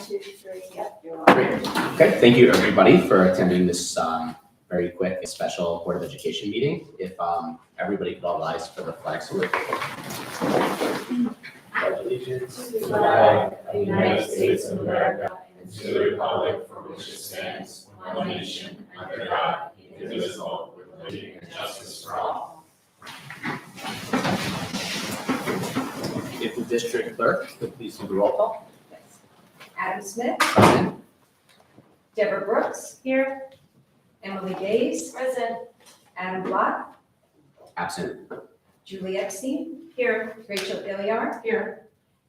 2, 3, yep, you're on. Great. Okay, thank you everybody for attending this very quick special Board of Education meeting. If everybody could all rise for the flag salute. Pledge allegiance To the flag of the United States of America and to the republic for which it stands, one nation, under God, indivisible, with liberty and justice for all. If the district clerk could please do the roll call. Adam Smith, Present. Deborah Brooks, Here. Emily Days, Present. Adam Block, Absent. Julie Epstein, Here. Rachel Gilliard, Here.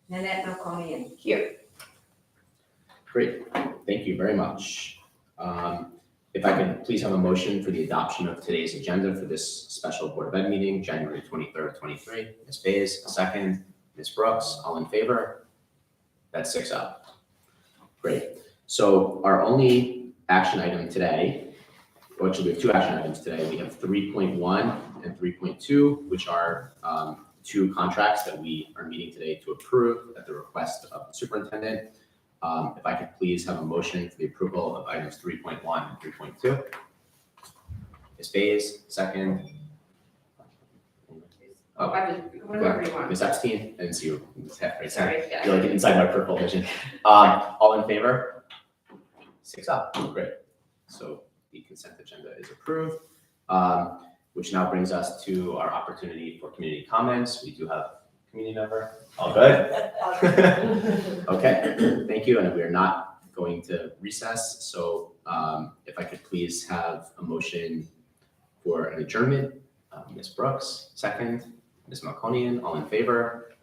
Nanette Melconian. Here. Great, thank you very much. If I could please have a motion for the adoption of today's agenda for this special Board of Ed meeting, January 23rd, 23. Ms. Bays, a second. Ms. Brooks, all in favor? That's 6-0. Great. So our only action item today, well, actually we have two action items today. We have 3.1 and 3.2, which are two contracts that we are meeting today to approve at the request of the superintendent. If I could please have a motion for the approval of items 3.1 and 3.2. Ms. Bays, second. Oh, Whatever you want. Ms. Epstein, I didn't see you. Ms. Heffrey. Sorry. You're like inside my peripheral vision. All in favor? 6-0. Great. So the consent agenda is approved, which now brings us to our opportunity for community comments. We do have community member. All good? Okay, thank you. And we are not going to recess. So if I could please have a motion for an adjournment. Ms. Brooks, second. Ms. Melconian, all in favor?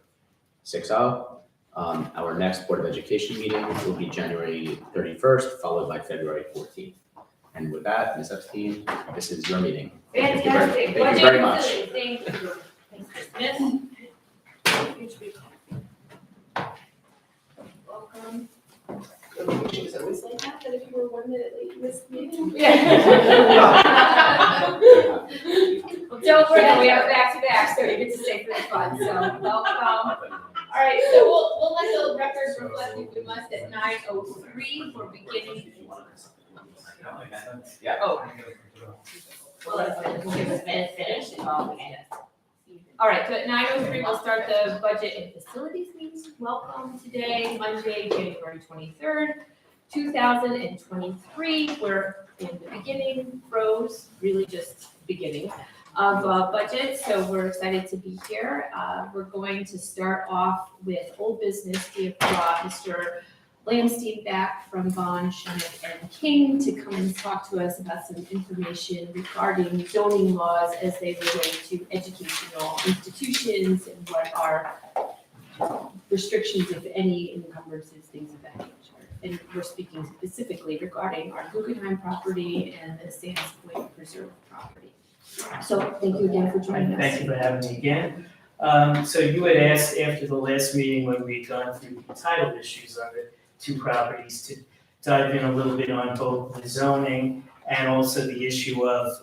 6-0. Our next Board of Education meeting will be January 31st, followed by February 14th. And with that, Ms. Epstein, this is your meeting. Fantastic. Thank you very much. Thank you. Thanks, Miss. Welcome. It was always like that if you were 1 minute late in this meeting. Don't worry, we have back-to-back, so you get to stay for the fun, so welcome. All right, so we'll let the records reflect if we must at 9:03 for beginning. Yeah. Oh. Well, let's give us a minute to finish. All right, so at 9:03, we'll start the budget and facilities meeting. Welcome today, Monday, January 23rd, 2023. We're in the beginning throes, really just beginning of budget, so we're excited to be here. We're going to start off with old business. We have brought Mr. Lamstein back from Bond, Schmidt, and King to come and talk to us about some information regarding zoning laws as they relate to educational institutions and what are restrictions, if any, encumbrances, things of that nature. And we're speaking specifically regarding our Guggenheim property and the Sands Point Preserve property. So thank you again for joining us. Thank you for having me again. So you had asked after the last meeting when we'd gone through the title issues of the two properties to dive in a little bit on both the zoning and also the issue of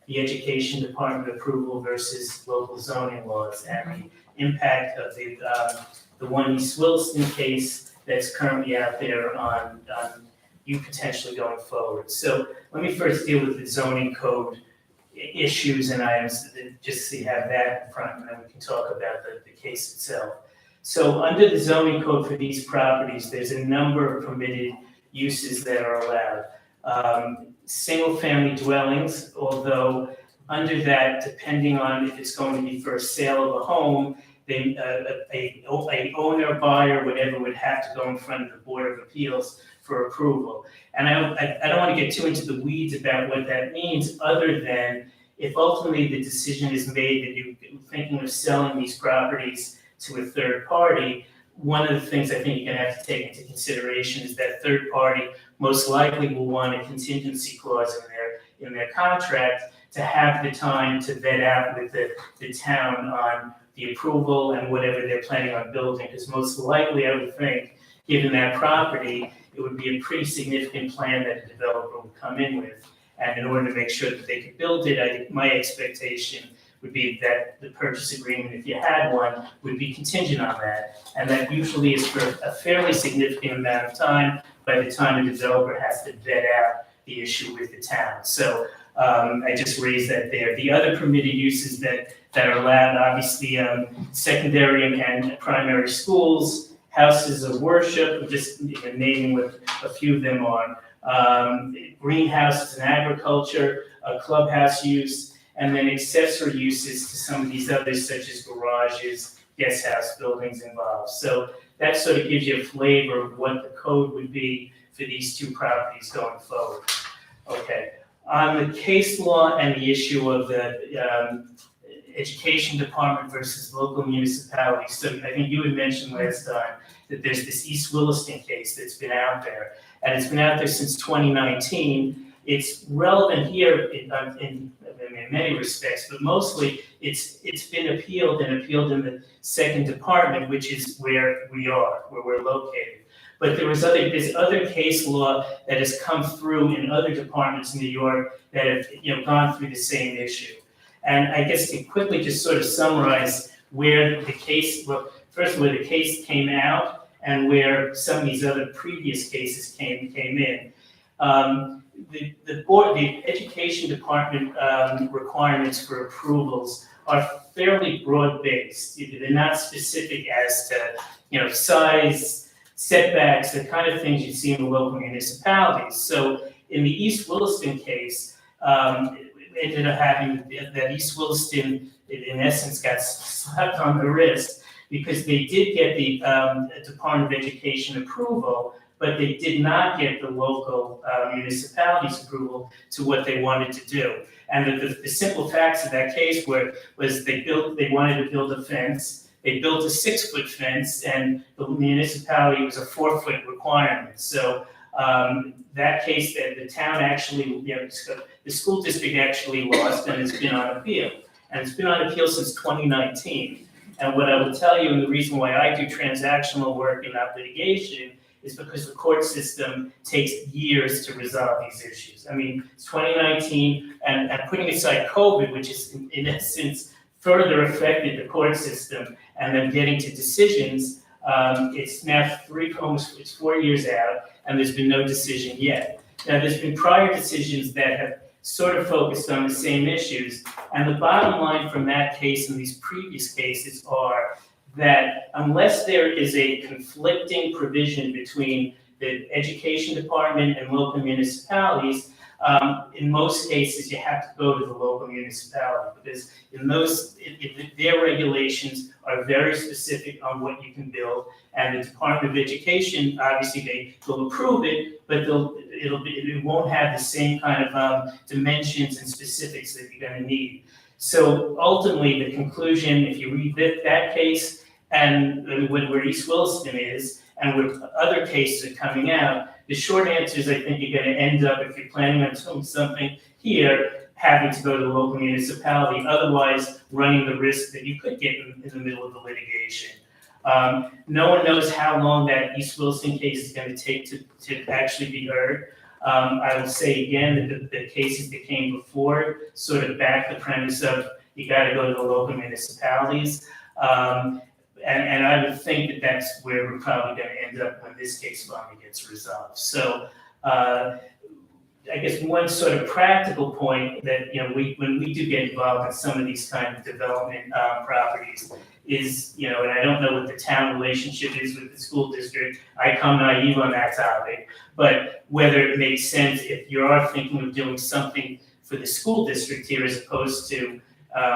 the education department approval versus local zoning laws and the impact of the one East Williston case that's currently out there on you potentially going forward. So let me first deal with the zoning code issues and items, just so you have that in front, and then we can talk about the case itself. So under the zoning code for these properties, there's a number of permitted uses that are allowed. Single-family dwellings, although under that, depending on if it's going to be for a sale of a home, then a owner, buyer, whatever, would have to go in front of the Board of Appeals for approval. And I don't want to get too into the weeds about what that means, other than if ultimately the decision is made that you're thinking of selling these properties to a third party, one of the things I think you're going to have to take into consideration is that third party most likely will want a contingency clause in their contract to have the time to vet out with the town on the approval and whatever they're planning on building. Because most likely, I would think, given that property, it would be a pretty significant plan that a developer would come in with. And in order to make sure that they could build it, my expectation would be that the purchase agreement, if you had one, would be contingent on that. And that usually is for a fairly significant amount of time by the time a developer has to vet out the issue with the town. So I just raised that there. The other permitted uses that are allowed, obviously, secondary and primary schools, houses of worship, just naming what a few of them are, greenhouses and agriculture, clubhouse use, and then accessory uses to some of these others such as garages, guest house buildings involved. So that sort of gives you a flavor of what the code would be for these two properties going forward. Okay, on the case law and the issue of the education department versus local municipalities, so I think you had mentioned last time that there's this East Williston case that's been out there, and it's been out there since 2019. It's relevant here in many respects, but mostly it's been appealed in the second department, which is where we're located. But there's other case law that has come through in other departments in New York that have gone through the same issue. And I guess to quickly just sort of summarize where the case, first where the case came out and where some of these other previous cases came in. The education department requirements for approvals are fairly broad-based. They're not specific as to size, setbacks, the kind of things you see in the local municipalities. So in the East Williston case, it ended up having that East Williston, in essence, got slapped on the wrist because they did get the Department of Education approval, but they did not get the local municipality's approval to what they wanted to do. And the simple facts of that case was they wanted to build a fence. They built a 6-foot fence, and the municipality was a 4-foot requirement. So that case, that the town actually, the school district actually lost, and it's been on appeal. And it's been on appeal since 2019. And what I will tell you, and the reason why I do transactional work and not litigation, is because the court system takes years to resolve these issues. I mean, it's 2019, and putting aside COVID, which is in essence further affected the court system, and then getting to decisions, it's now 4 years out, and there's been no decision yet. Now, there's been prior decisions that have sort of focused on the same issues, and the bottom line from that case and these previous cases are that unless there is a conflicting provision between the education department and local municipalities, in most cases you have to go to the local municipality because their regulations are very specific on what you can build, and the Department of Education, obviously they will approve it, but it won't have the same kind of dimensions and specifics that you're going to need. So ultimately, the conclusion, if you read that case and where East Williston is, and where other cases are coming out, the short answer is I think you're going to end up, if you're planning on doing something here, having to go to the local municipality, otherwise running the risk that you could get in the middle of the litigation. No one knows how long that East Williston case is going to take to actually be heard. I will say again that the cases that came before sort of back the premise of you got to go to the local municipalities. And I would think that that's where we're probably going to end up when this case finally gets resolved. So I guess one sort of practical point that when we do get involved in some of these kind of development properties is, and I don't know what the town relationship is with the school district. I come naive on that topic, but whether it makes sense if you are thinking of doing something for the school district here as opposed to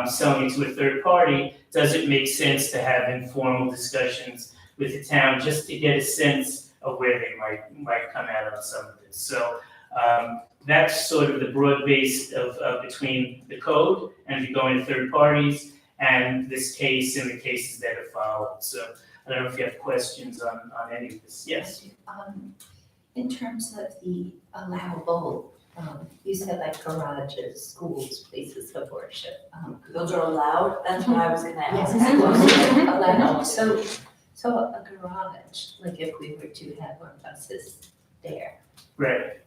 selling it to a third party, does it make sense to have informal discussions with the town just to get a sense of where they might come out on some of this? So that's sort of the broad base of between the code and if you go into third parties and this case and the cases that have followed. So I don't know if you have questions on any of this. Yes? In terms of the allowable, you said like garages, schools, places of worship. Those are allowed, that's what I was gonna ask. Yes, allowed. So a garage, like if we were to have our buses there. Right.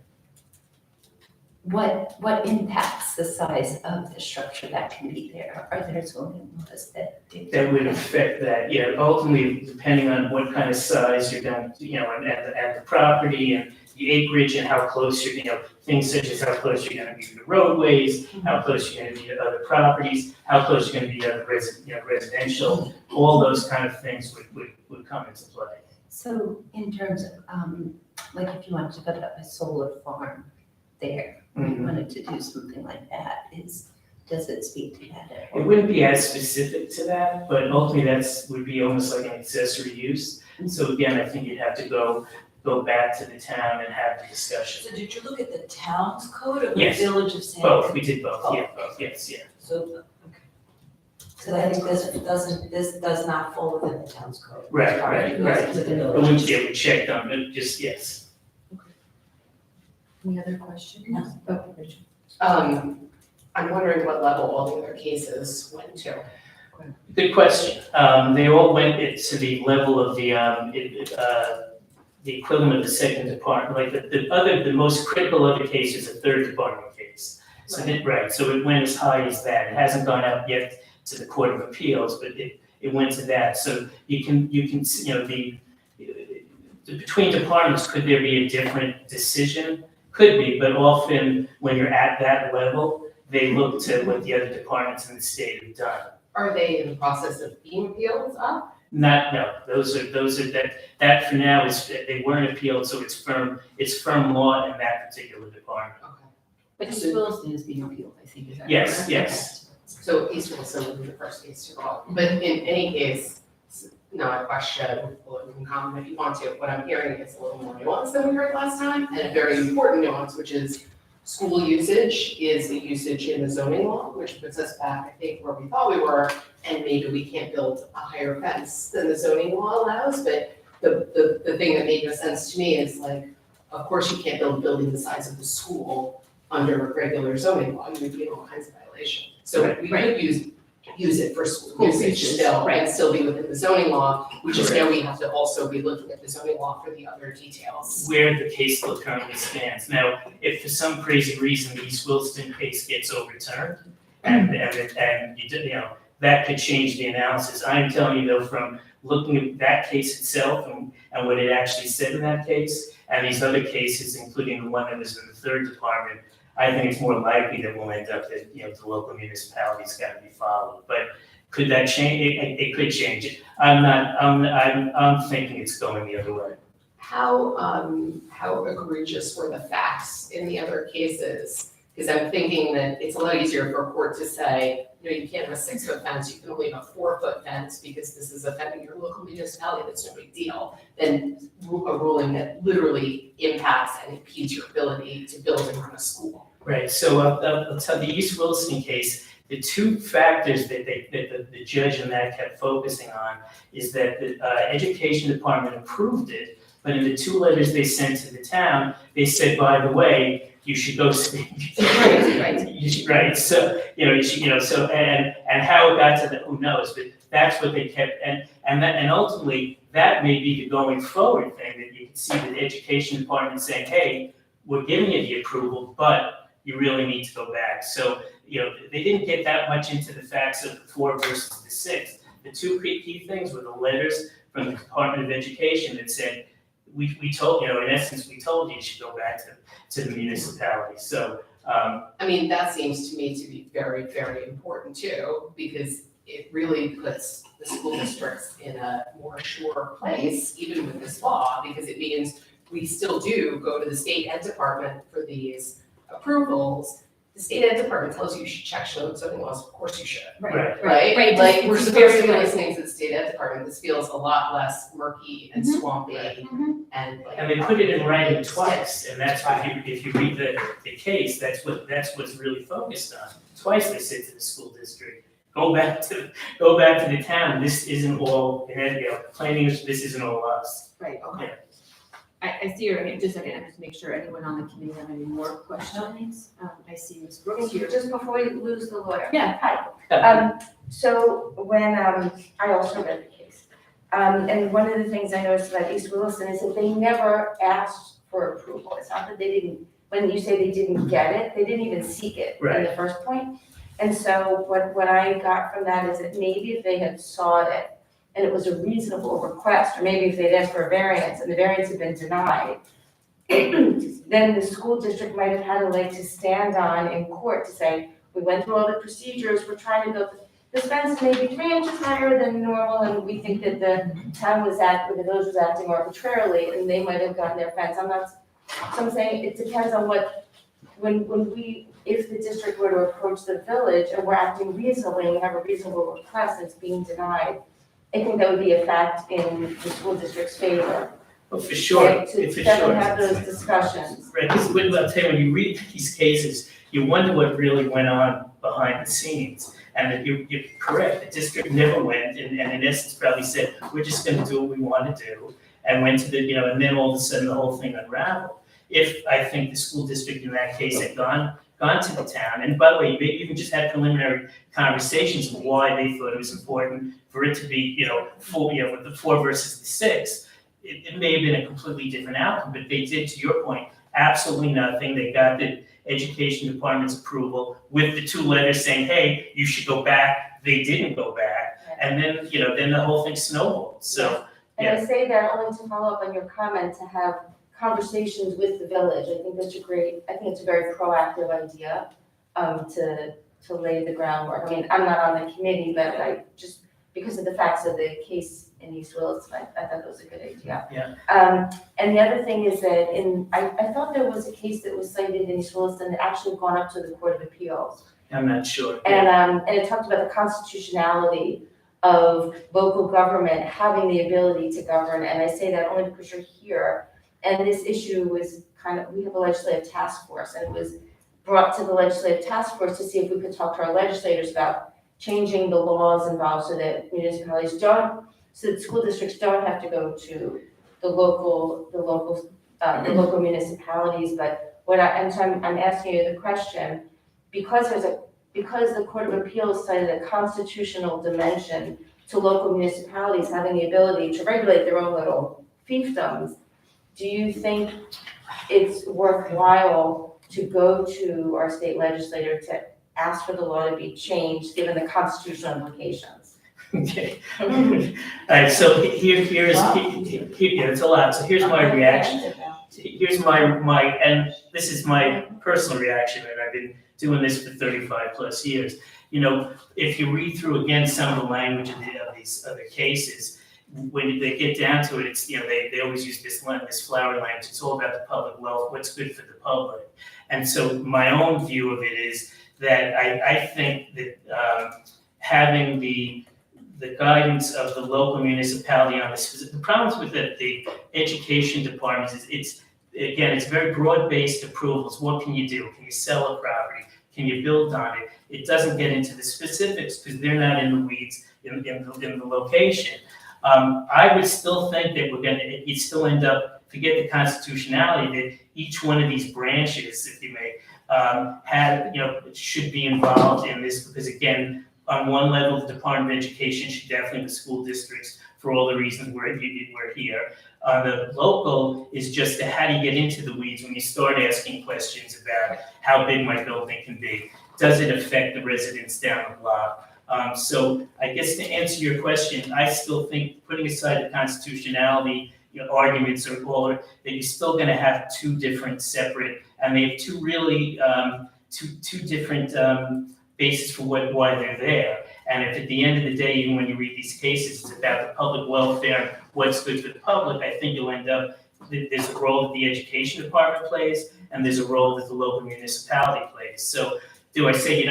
what impacts the size of the structure that can be there? Are there zoning laws that dictate? That would affect that, yeah, ultimately, depending on what kind of size you're going to, and the property and the acreage and how close you're, things such as how close you're gonna be to the roadways, how close you're gonna be to other properties, how close you're gonna be to other residential, all those kind of things would come into play. So in terms of, like if you wanted to put up a solar farm there, you wanted to do something like that, does it speak to that at all? It wouldn't be as specific to that, but ultimately would be almost like an accessory use. So again, I think you'd have to go back to the town and have the discussion. So did you look at the town's code or the Yes. village of San? Both, we did both, yeah, both, yes, yeah. So, okay. So I think this does not fall within the town's code. Right. But we checked on it, just, yes. Any other questions? No. Oh, Rachel. I'm wondering what level all the other cases went to. Good question. They all went to the level of the equivalent of the second department, like the most critical other case is a third department case. So so it went as high as that. It hasn't gone up yet to the Court of Appeals, but it went to that. So you can, between departments, could there be a different decision? Could be, but often when you're at that level, they look to what the other departments in the state have done. Are they in the process of being appealed up? No, those are that for now they weren't appealed, so it's firm law in that particular department. Okay. But East Williston is being appealed, I think, is that Yes, correct? yes. So East Wilson would be the first case to go. But in any case, it's not a question, or you can comment if you want to. What I'm hearing is a little more nuanced than we heard last time, and a very important nuance, which is school usage is a usage in the zoning law, which puts us back, I think, where we thought we were, and maybe we can't build a higher fence than the zoning law allows, but the thing that made no sense to me is like, of course, you can't build a building the size of the school under regular zoning law, you would be in all kinds of violations. So we could use it for school usage uses, still, right. and still be within the zoning law, we just know we have to also be looking at the zoning law for the other details. Where the case still currently stands. Now, if for some crazy reason the East Williston case gets overturned, and that could change the analysis. I am telling you though, from looking at that case itself and what it actually said in that case, and these other cases, including the one that was in the third department, I think it's more likely that we'll end up that, the local municipality's got to be followed. But could that change? It could change it. I'm thinking it's going the other way. How egregious were the facts in the other cases? Because I'm thinking that it's a lot easier for a court to say, you can't have a 6-foot fence, you can only have a 4-foot fence because this is offending your local municipality, that's no big deal, than a ruling that literally impacts and impedes your ability to build and run a school. Right, so I'll tell the East Williston case, the two factors that the judge in that kept focusing on is that the education department approved it, but in the 2 letters they sent to the town, they said, by the way, you should go speak. Right, so, so, and how it got to that, who knows, but that's what they kept, and ultimately, that may be the going forward thing, that you can see the education department saying, hey, we're giving you the approval, but you really need to go back. So, they didn't get that much into the facts of the 4 versus the 6. The 2 key things were the letters from the Department of Education that said, we told, in essence, we told you should go back to the municipality. So, that seems to me to be very, very important too, because it really puts the school districts in a more sure place, even with this law, because it means we still do go to the state ed department for these approvals. The state ed department tells you should check zoning laws, of course you should, right. right? Like, we're supposed to be listening to the state ed department, this feels a lot less murky and swampy and like. And they put it in writing twice, and that's what if you read the case, that's what's really focused on. Twice they said to the school district, go back to the town, this isn't all, planning, this isn't all us. Right, okay. I see your hand, just a second, I have to make sure anyone on the committee have any more questions. I see Ms. Brooks here. Just before we lose the lawyer. Yeah. Hi. So when, I also read the case, and one of the things I noticed about East Williston is that they never asked for approval. It's not that they didn't when you say they didn't get it, they didn't even seek it in the first point. And so what I got from that is that maybe if they had sought it and it was a reasonable request, or maybe if they'd asked for a variance and the variance had been denied, then the school district might have had a leg to stand on in court to say, we went through all the procedures, we're trying to build, this fence may be 3 inches higher than normal, and we think that the town was the village was acting arbitrarily, and they might have gotten their fence. So I'm saying it depends on if the district were to approach the village and we're acting reasonably and we have a reasonable request that's being denied, I think that would be a fact in the school district's favor. Well, for sure, Right, for to sure. definitely have those discussions. Right, because I'll tell you, when you read these cases, you wonder what really went on behind the scenes. And that you're correct, the district never went and in essence probably said, we're just gonna do what we wanna do. And went to and then all of a sudden the whole thing unraveled. If I think the school district in that case had gone to the town, and by the way, maybe even just had preliminary conversations of why they thought it was important for it to be, with the 4 versus the 6, it may have been a completely different outcome, but they did, to your point, absolutely nothing. They got the education department's approval with the 2 letters saying, hey, you should go back. They didn't go back. And then, then the whole thing snowballed. So, And I say that only to follow up on your comment, to have conversations with the village. I think it's a very proactive idea, to lay the groundwork. I mean, I'm not on the committee, but I just, because of the facts of the case in East Williston, I thought that was a good idea. Yeah. And the other thing is that I thought there was a case that was cited in East Williston that actually gone up to the Court of Appeals. I'm not sure. And it talked about the constitutionality of local government having the ability to govern, and I say that only because you're here. And this issue was we have a legislative task force, and it was brought to the legislative task force to see if we could talk to our legislators about changing the laws involved so that so that school districts don't have to go to the local municipalities. But I'm asking you the question, because the Court of Appeals cited a constitutional dimension to local municipalities having the ability to regulate their own little fiefdoms, do you think it's worthwhile to go to our state legislator to ask for the law to be changed, given the constitutional implications? Okay. All right, so it's a lot. So here's my reaction. Here's my and this is my personal reaction, and I've been doing this for 35 plus years. If you read through again some of the language of these other cases, when they get down to it, it's they always use this flowery language. It's all about the public wealth, what's good for the public. And so my own view of it is that I think that having the guidance of the local municipality on this, the problems with the education departments is it's very broad-based approvals. What can you do? Can you sell a property? Can you build on it? It doesn't get into the specifics because they're not in the weeds in the location. I would still think that you'd still end up, forget the constitutionality, that each one of these branches, if you may, should be involved in this, because again, on one level, the Department of Education should definitely, the school districts, for all the reasons we're here. The local is just how do you get into the weeds when you start asking questions about how big my building can be? Does it affect the residents down the block? So I guess to answer your question, I still think, putting aside the constitutionality arguments that you're still going to have 2 different separate, and they have 2 really two different basis for why they're there. And if at the end of the day, even when you read these cases, it's about the public welfare, what's good for the public, I think you'll end up, there's a role that the education department plays, and there's a role that the local municipality plays. So do I say,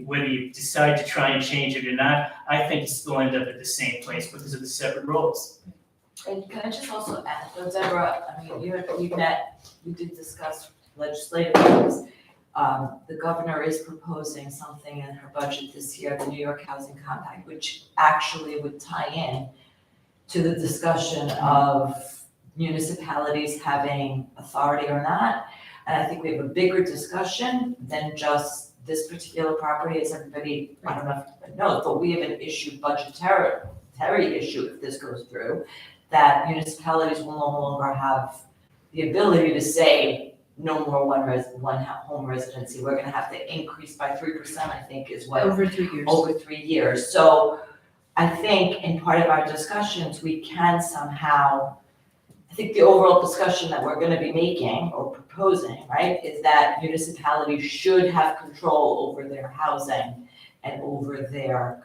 whether you decide to try and change it or not, I think you still end up at the same place because of the separate roles. And can I just also add, Deborah, we did discuss legislative things. The governor is proposing something in her budget this year, the New York Housing Compact, which actually would tie in to the discussion of municipalities having authority or not. And I think we have a bigger discussion than just this particular property, as everybody, I don't know if you know, but we have an issue, budgetary issue, if this goes through, that municipalities will no longer have the ability to say, no more one home residency. We're gonna have to increase by 3%, I think, is what Over 3 years. over 3 years. So I think in part of our discussions, we can somehow, I think the overall discussion that we're gonna be making or proposing, right, is that municipalities should have control over their housing and over their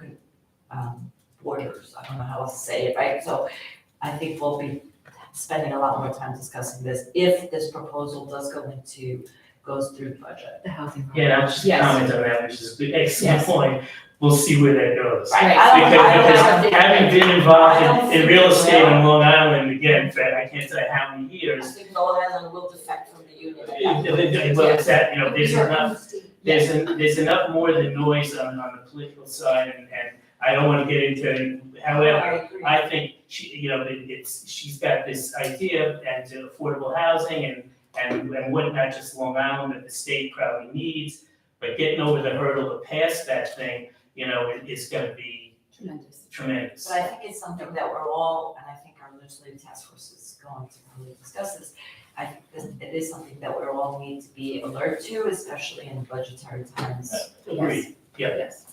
borders. I don't know how else to say it, right? So I think we'll be spending a lot more time discussing this if this proposal goes through the budget. The housing. Yeah, and I'll just Yes. comment on that, which is an excellent Yes. point. We'll see where that goes. Right, I don't Because having been involved I don't in think real it estate will. in Long Island, again, for I can't tell you how many I years. think Long Island will defect from the union. Well, it's that, there's enough more than noise on the political side, and I don't wanna get into, however, I think she's got this idea and affordable housing and what not just Long Island, but the state probably needs, but getting over the hurdle to pass that thing, is gonna be tremendous. But I think it's something that we're all, and I think our legislative task force is going to really discuss this. I think it is something that we all need to be alert to, especially in budgetary times. Agreed, yeah. Yes.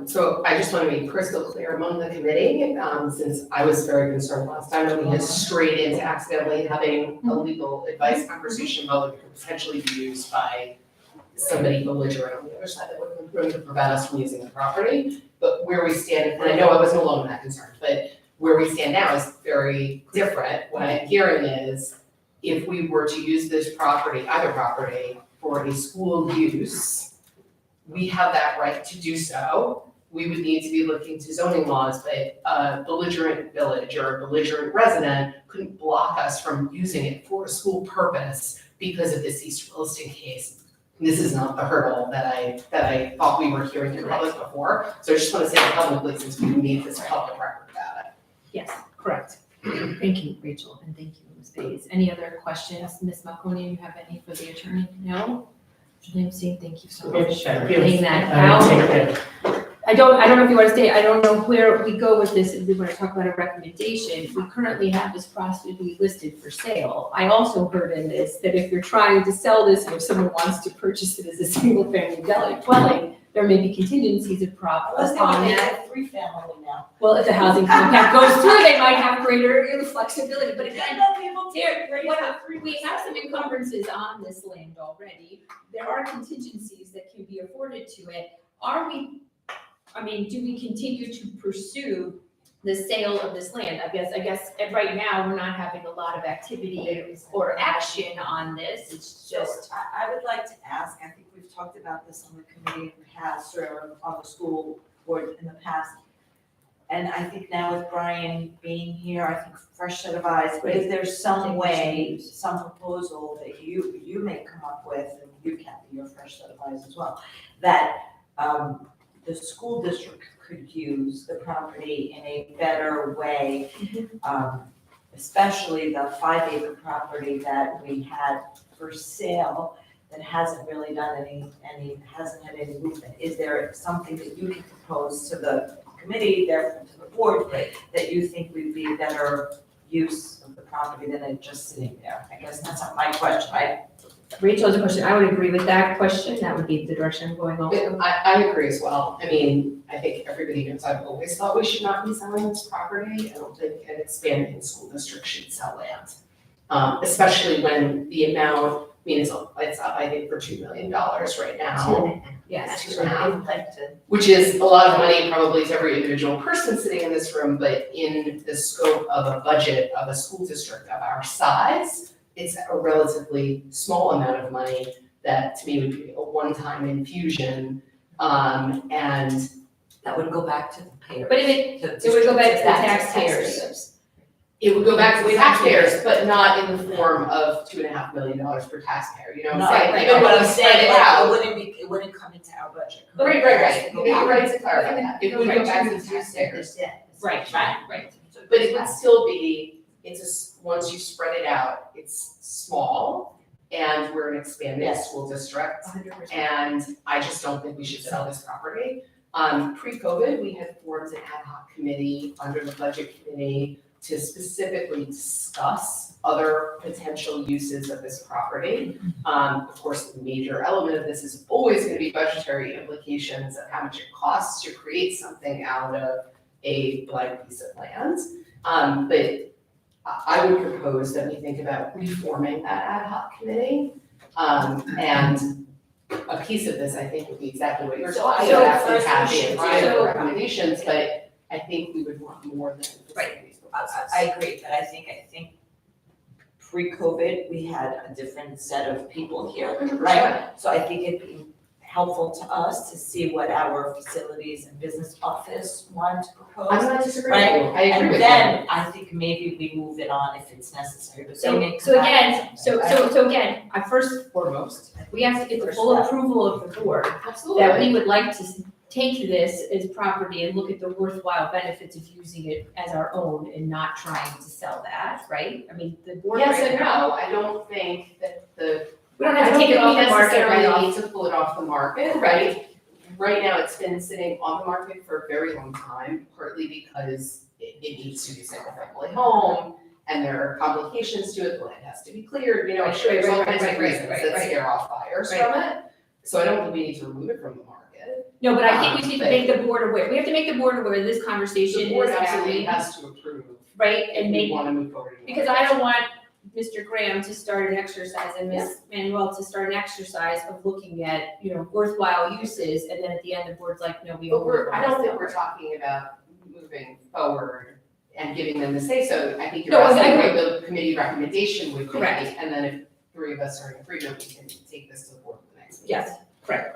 So I just want to be crystal clear among the committee, since I was very concerned last time that we had strayed into accidentally having a legal advice conversation about what could potentially be used by somebody belligerent on the other side that would going to prevent us from using the property. But where we stand, and I know I wasn't alone in that concern, but where we stand now is very different. What I'm hearing is if we were to use this property, either property, for a school use, we have that right to do so. We would need to be looking to zoning laws, but a belligerent village or a belligerent resident couldn't block us from using it for a school purpose because of this East Williston case. This is not the hurdle that I thought we were hearing in public before. So I just want to say it publicly since we need this public record about it. Yes, correct. Thank you, Rachel, and thank you, Ms. Bays. Any other questions? Ms. Maloney, you have any for the attorney? No? James, thank you so much for laying that out. I don't know if you want to stay, I don't know where we go with this, if we want to talk about a recommendation. We currently have this property listed for sale. I also heard in this that if you're trying to sell this, and if someone wants to purchase it as a single family dwelling, there may be contingencies of Unless they upon want to that. make it 3-family now. Well, if the housing compact goes through, they might have greater flexibility, but again, we have some encumbrances on this land already. There are contingencies that can be afforded to it. Do we continue to pursue the sale of this land? I guess right now, we're not having a lot of activity or action on this. It's just, I would like to ask, I think we've talked about this on the committee in the past, or on the school board in the past. And I think now with Brian being here, I think fresh set of eyes, but if there's some way, some proposal that you may come up with, and you can be your fresh set of eyes as well, that the school district could use the property in a better way, especially the 5-acre property that we had for sale that hasn't really done hasn't had any movement. Is there something that you can propose to the committee, therefore to the board, that you think would be better use of the property than it just sitting there? I guess that's not my question, right? Rachel's question, I would agree with that question. That would be the direction I'm going also. I agree as well. I think everybody knows I've always thought we should not be selling this property. I don't think an expanding school district should sell land. Especially when the amount, it's up, I think, for $2 million right now. Yes. 2.5, which is a lot of money probably to every individual person sitting in this room, but in the scope of a budget of a school district of our size, it's a relatively small amount of money that to me would be a one-time infusion, and That would go back to the payer. But it would go back to the taxpayers. it would go back to the taxpayers, but not in the form of $2.5 million per taxpayer, you know what I'm saying? Right, Even when what we I'm spread saying, it out. it wouldn't come into our budget. Right. You're right to clarify that. It would go Right. back to the taxpayers. Right. But it would still be, once you spread it out, it's small, and we're an expanding Yes. school district. 100%. And I just don't think we should sell this property. Pre-COVID, we had formed an ad hoc committee under the budget committee to specifically discuss other potential uses of this property. Of course, the major element of this is always gonna be budgetary implications of how much it costs to create something out of a blank piece of land. But I would propose that we think about reforming that ad hoc committee. And a piece of this, I think, would be exactly what you're talking So about, first we Kathy should and Brian, do- recommendations, but I think we would want more than facilities proposals. I agree, but I think pre-COVID, we had a different set of people here, right? So I think it'd be helpful to us to see what our facilities and business office want to propose. I'm not disagreeing with you, I agree And with you. then I think maybe we move it on if it's necessary, but they may So come back. again, so again, I first foremost, we have to get the full approval of the board that Absolutely. we would like to take this as property and look at the worthwhile benefits of using it as our own and not trying to sell that, right? I mean, the board. Yes right and now- no, I don't think that We don't have to take it off the market right I don't think we off. necessarily need to pull it off the market, right? Right now, it's been sitting on the market for a very long time, partly because it needs to be single-family home, and there are complications to it, the land has to be cleared, you know, Right, there's all right, kinds right, of right, reasons right, that right. scare off buyers Right. from it. So I don't think we need to remove it from the market. No, but I think we just need to make the board aware, we have to make the board aware this conversation The board is absolutely happening, has to approve right? if And we make, wanna move forward. because I don't want Mr. Graham to start an exercise and Ms. Manuel to start an exercise of looking at, worthwhile uses, and then at the end, the board's like, no, we But don't. I don't think we're talking about moving forward and giving them the say, so I think you're No, I asking agree. what the committee recommendation would be. Correct. And then if three of us are in agreement, we can take this to the board for the next meeting. Yes, correct.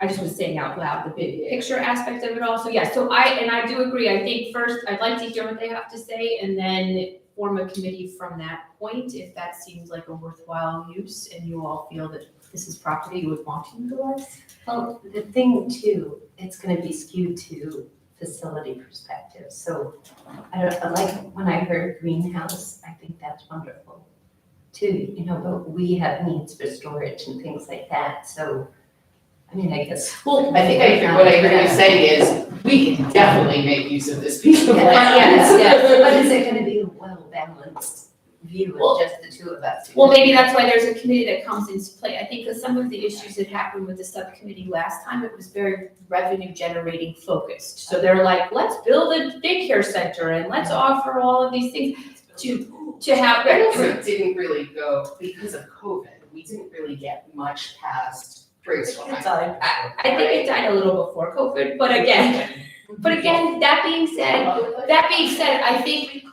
I just was saying out loud the big picture aspect of it also, yes, so I do agree, I think first, I'd like to hear what they have to say, and then form a committee from that point, if that seems like a worthwhile use, and you all feel that this is property you would want to utilize. Well, the thing too, it's gonna be skewed to facility perspective, so I like when I heard greenhouse, I think that's wonderful too, but we have needs for storage and things like that, so, I mean, I guess. Well, I think what I hear you say is, we can definitely make use of this piece of land. Yes, but is it gonna be a well-balanced view Well- of just the two of us? Well, maybe that's why there's a committee that comes into play. I think that some of the issues that happened with the subcommittee last time, it was very revenue generating focused. So they're like, let's build a daycare center and let's offer all of these things to have. But also didn't really go, because of COVID, we didn't really get much past brainstorming. I think it died a little before COVID, but again, that being said, I think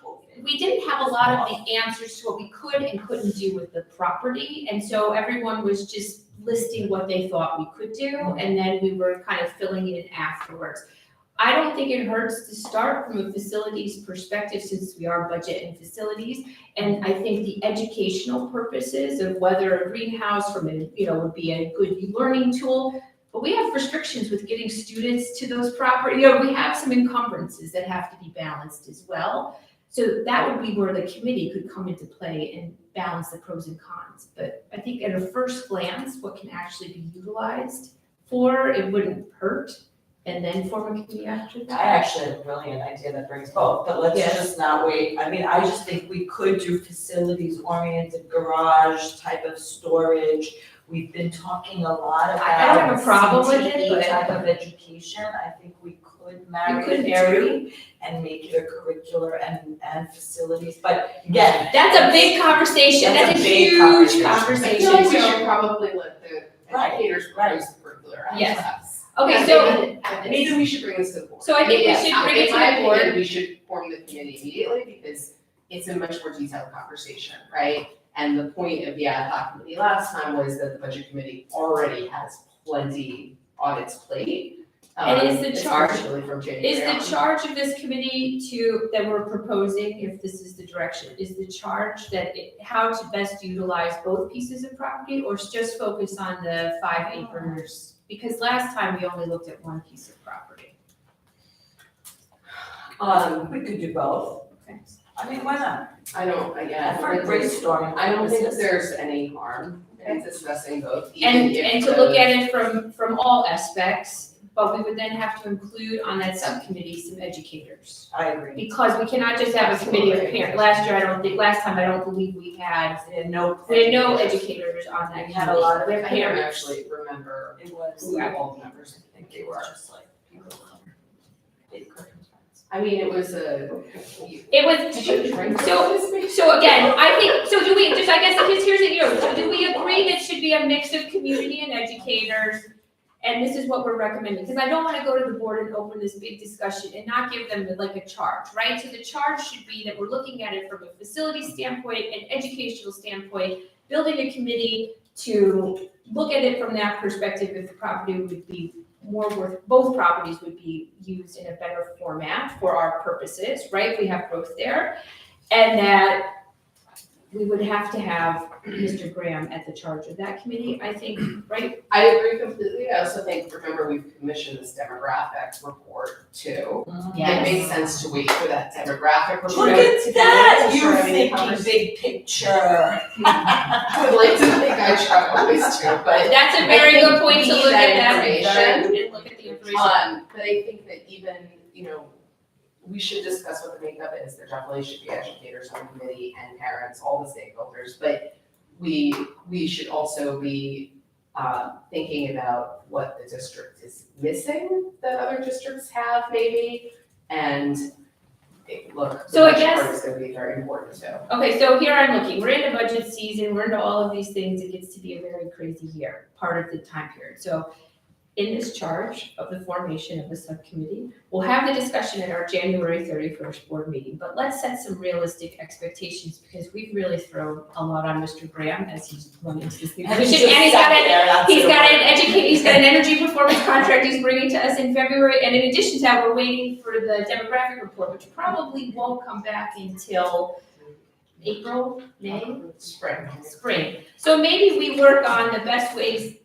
we didn't have a lot of the answers to what we could and couldn't do with the property. And so everyone was just listing what they thought we could do, and then we were kind of filling it in afterwards. I don't think it hurts to start from a facilities perspective, since we are budget and facilities. And I think the educational purposes of whether a greenhouse would be a good learning tool. But we have restrictions with getting students to those properties. We have some encumbrances that have to be balanced as well. So that would be where the committee could come into play and balance the pros and cons. But I think at a first glance, what can actually be utilized for, it wouldn't hurt. And then form a committee after I that. actually have a brilliant idea that brings both, but let's Yes. just not wait. I mean, I just think we could do facilities-oriented garage type of storage. We've been talking a lot about. I don't have a problem with it, CTE but- type of education. I think we could marry could the marry. two and make it a curricular and facilities, but again. That's a big conversation. That's That's a a big huge conversation. I conversation. feel like we So- should probably let the Right, educators propose the curricular Yes. aspects. Okay, And so, maybe we should bring this to the board. So I think we Yes, should bring it to in my the board. opinion, we should form the committee immediately because it's a much more detailed conversation, right? And the point of the ad hoc committee last time was that the budget committee already has plenty on its plate. And is the charge- Especially from January is on. the charge of this committee that we're proposing, if this is the direction, is the charge how to best utilize both pieces of property, or just focus on the 5 acres? Because last time we only looked at one piece of property. We could do both. Okay. I mean, why not? I don't, again, For brainstorming. I don't think that there's any harm in discussing both, even And, if and to look at it from all aspects, but we would then have to include on that subcommittee some educators. I agree. Because we cannot just have a committee of parents. Last time, I don't believe we had no educators on that We committee. had a lot of We had I don't parents. actually remember It was. who all the members I think they were. Just like people from big curtains. I mean, it was a. It was, Did you drink so- this? so again, I think, so do we, just, I guess, here's the, so do we agree that it should be a mix of community and educators? And this is what we're recommending, because I don't wanna go to the board and open this big discussion and not give them like a charge, right? So the charge should be that we're looking at it from a facility standpoint, an educational standpoint, building a committee to look at it from that perspective, if the property would be more worth, both properties would be used in a better format for our purposes, right? We have growth there. And that we would have to have Mr. Graham at the charge of that committee, I think, right? I agree completely. I also think, remember, we've commissioned this demographic report too. It makes sense to wait for that demographic report. Look at that, to you're share any thinking conversation. big picture. I would like to think I try always to, but That's a very good point to we need look at that that information. and look at the information. But I think that even, we should discuss what the makeup is. There definitely should be educators on the committee and parents, all the stakeholders, but we should also be thinking about what the district is missing that other districts have maybe, and look, the So I budget guess- part is gonna be very important too. Okay, so here I'm looking, we're in a budget season, we're into all of these things, it gets to be a very crazy year, part of the time period. So in this charge of the formation of the subcommittee, we'll have the discussion at our January 31st board meeting, but let's set some realistic expectations because we've really thrown a lot on Mr. Graham as he's running into this new position. And he's got an energy performance contract he's bringing to us in February, and in addition to that, we're waiting for the demographic report, which probably won't come back until April, May, spring. So maybe we work on the best ways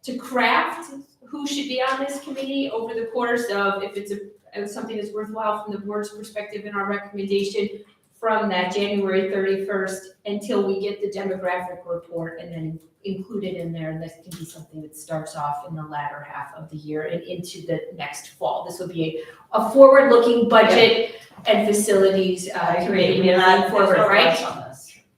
to craft who should be on this committee over the course of, if it's something that's worthwhile from the board's perspective in our recommendation, from that January 31st until we get the demographic report and then include it in there. And this can be something that starts off in the latter half of the year and into the next fall. This will be a forward-looking budget and facilities committee moving forward, right?